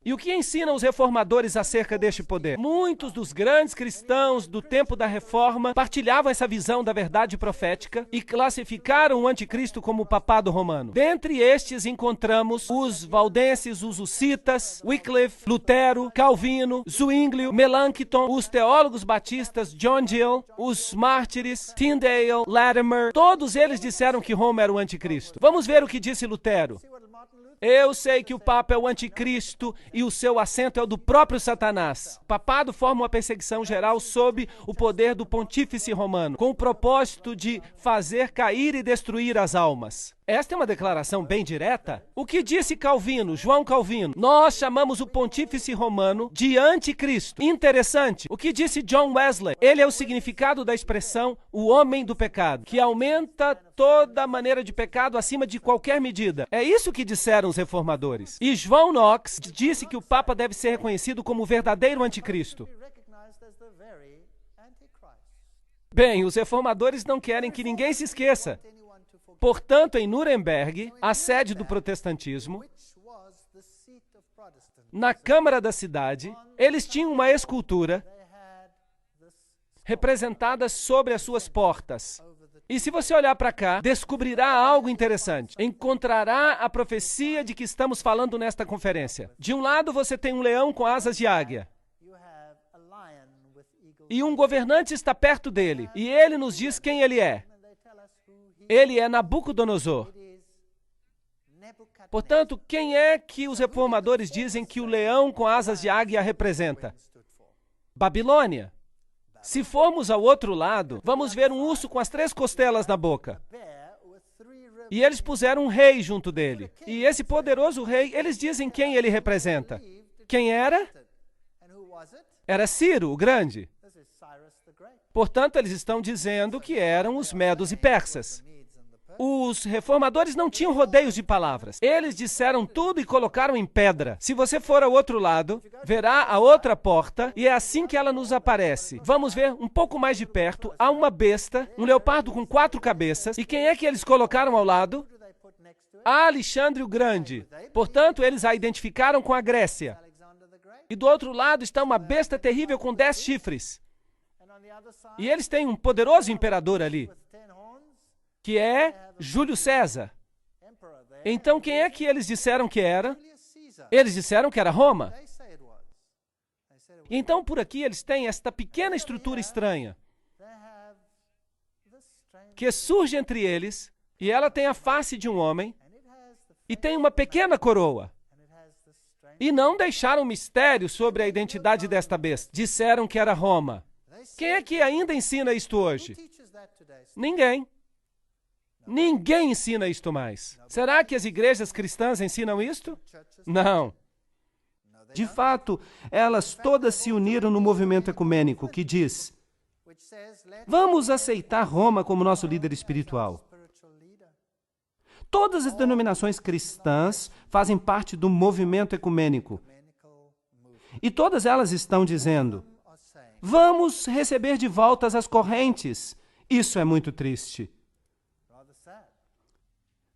A: E o que ensinam os reformadores acerca deste poder? Muitos dos grandes cristãos do tempo da Reforma partilhavam essa visão da verdade profética e classificaram o anticristo como o papado romano. Dentre estes encontramos os valdenses, os hussitas, Wycliffe, Lutero, Calvino, Zwinglio, Melanchthon, os teólogos batistas John Gill, os mártires, Tyndale, Latimer. Todos eles disseram que Roma era o anticristo. Vamos ver o que disse Lutero. Eu sei que o Papa é o anticristo e o seu assento é o do próprio Satanás. O papado forma uma perseguição geral sob o poder do pontífice romano, com o propósito de fazer cair e destruir as almas. Esta é uma declaração bem direta. O que disse Calvino, João Calvino? Nós chamamos o pontífice romano de anticristo. Interessante. O que disse John Wesley? Ele é o significado da expressão o homem do pecado, que aumenta toda maneira de pecado acima de qualquer medida. É isso que disseram os reformadores. E João Knox disse que o Papa deve ser reconhecido como o verdadeiro anticristo. Bem, os reformadores não querem que ninguém se esqueça. Portanto, em Nuremberg, a sede do protestantismo, na Câmara da cidade, eles tinham uma escultura representada sobre as suas portas. E se você olhar para cá, descobrirá algo interessante. Encontrará a profecia de que estamos falando nesta conferência. De um lado, você tem um leão com asas de águia. E um governante está perto dele. E ele nos diz quem ele é. Ele é Nabucodonosor. Portanto, quem é que os reformadores dizem que o leão com asas de águia representa? Babilônia. Se formos ao outro lado, vamos ver um urso com as 3 costelas na boca. E eles puseram um rei junto dele. E esse poderoso rei, eles dizem quem ele representa. Quem era? Era Ciro, o Grande. Portanto, eles estão dizendo que eram os medos e persas. Os reformadores não tinham rodeios de palavras. Eles disseram tudo e colocaram em pedra. Se você for ao outro lado, verá a outra porta e é assim que ela nos aparece. Vamos ver um pouco mais de perto. Há uma besta, um leopardo com 4 cabeças. E quem é que eles colocaram ao lado? Alexandre o Grande. Portanto, eles a identificaram com a Grécia. E do outro lado está uma besta terrível com 10 chifres. E eles têm um poderoso imperador ali, que é Júlio César. Então, quem é que eles disseram que era? Eles disseram que era Roma. Então, por aqui, eles têm esta pequena estrutura estranha, que surge entre eles, e ela tem a face de um homem, e tem uma pequena coroa. E não deixaram mistério sobre a identidade desta besta. Disseram que era Roma. Quem é que ainda ensina isto hoje? Ninguém. Ninguém ensina isto mais. Será que as igrejas cristãs ensinam isto? Não. De fato, elas todas se uniram no movimento ecumênico que diz: vamos aceitar Roma como nosso líder espiritual. Todas as denominações cristãs fazem parte do movimento ecumênico. E todas elas estão dizendo: vamos receber de volta as correntes. Isso é muito triste.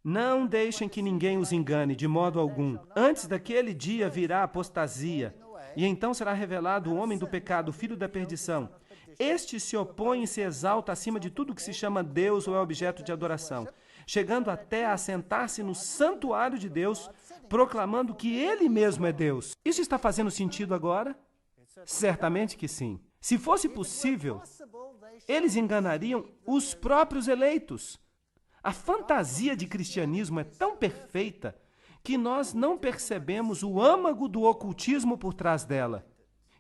A: Não deixem que ninguém os engane, de modo algum. Antes daquele dia virá a apostasia, e então será revelado o homem do pecado, o filho da perdição. Este se opõe e se exalta acima de tudo que se chama Deus ou é objeto de adoração, chegando até a sentar-se no santuário de Deus, proclamando que ele mesmo é Deus. Isso está fazendo sentido agora? Certamente que sim. Se fosse possível, eles enganariam os próprios eleitos. A fantasia de cristianismo é tão perfeita que nós não percebemos o âmago do ocultismo por trás dela.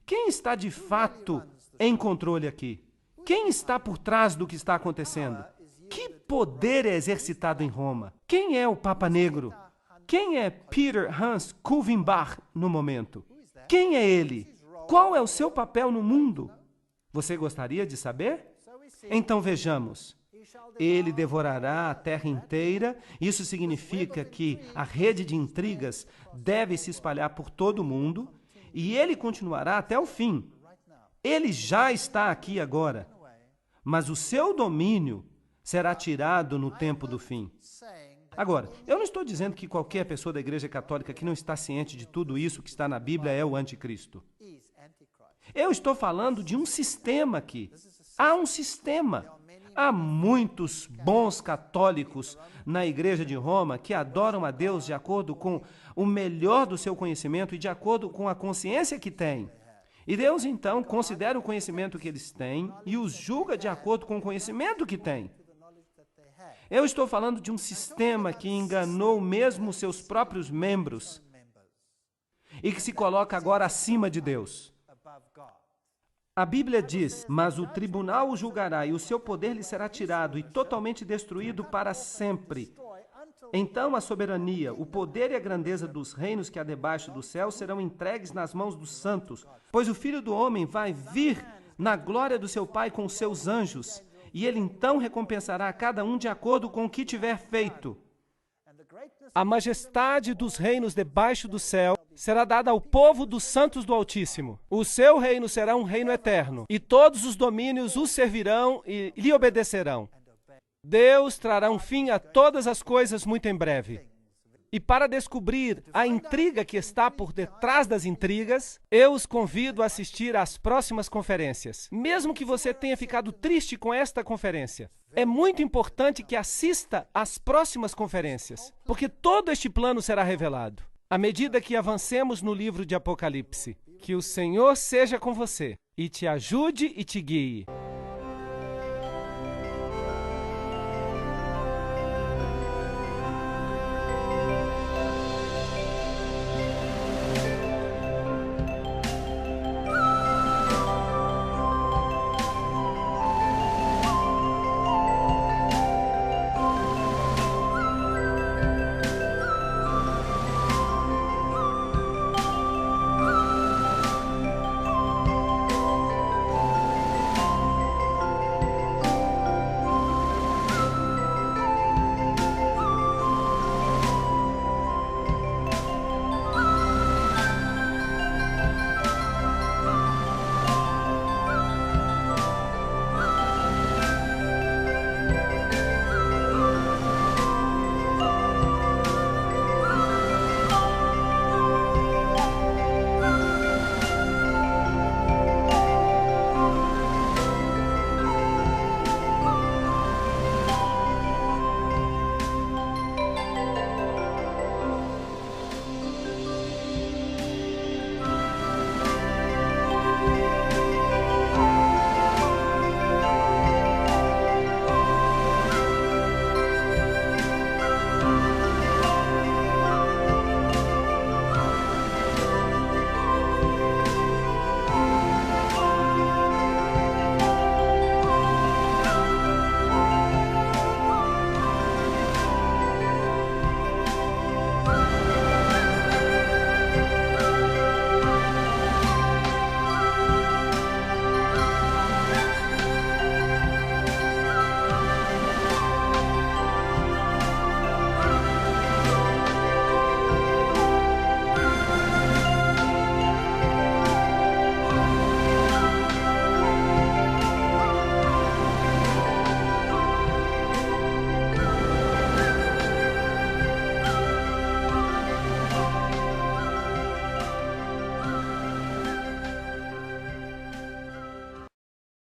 A: Quem está de fato em controle aqui? Quem está por trás do que está acontecendo? Que poder é exercitado em Roma? Quem é o Papa Negro? Quem é Peter Hans Kulvenbach no momento? Quem é ele? Qual é o seu papel no mundo? Você gostaria de saber? Então vejamos. Ele devorará a terra inteira. Isso significa que a rede de intrigas deve se espalhar por todo o mundo e ele continuará até o fim. Ele já está aqui agora, mas o seu domínio será tirado no tempo do fim.
B: Agora, eu não estou dizendo que qualquer pessoa da Igreja Católica que não está ciente de tudo isso que está na Bíblia é o anticristo. Eu estou falando de um sistema aqui. Há um sistema. Há muitos bons católicos na Igreja de Roma que adoram a Deus de acordo com o melhor do seu conhecimento e de acordo com a consciência que têm. E Deus, então, considera o conhecimento que eles têm e os julga de acordo com o conhecimento que têm. Eu estou falando de um sistema que enganou mesmo seus próprios membros e que se coloca agora acima de Deus. A Bíblia diz, mas o tribunal o julgará e o seu poder lhe será tirado e totalmente destruído para sempre. Então a soberania, o poder e a grandeza dos reinos que há debaixo do céu serão entregues nas mãos dos santos, pois o Filho do Homem vai vir na glória do seu Pai com os seus anjos, e ele então recompensará a cada um de acordo com o que tiver feito.
A: A majestade dos reinos debaixo do céu será dada ao povo dos santos do Altíssimo. O seu reino será um reino eterno, e todos os domínios o servirão e lhe obedecerão. Deus trará um fim a todas as coisas muito em breve. E para descobrir a intriga que está por detrás das intrigas, eu os convido a assistir às próximas conferências. Mesmo que você tenha ficado triste com esta conferência, é muito importante que assista às próximas conferências, porque todo este plano será revelado. À medida que avancemos no livro de Apocalipse, que o Senhor seja com você e te ajude e te guie.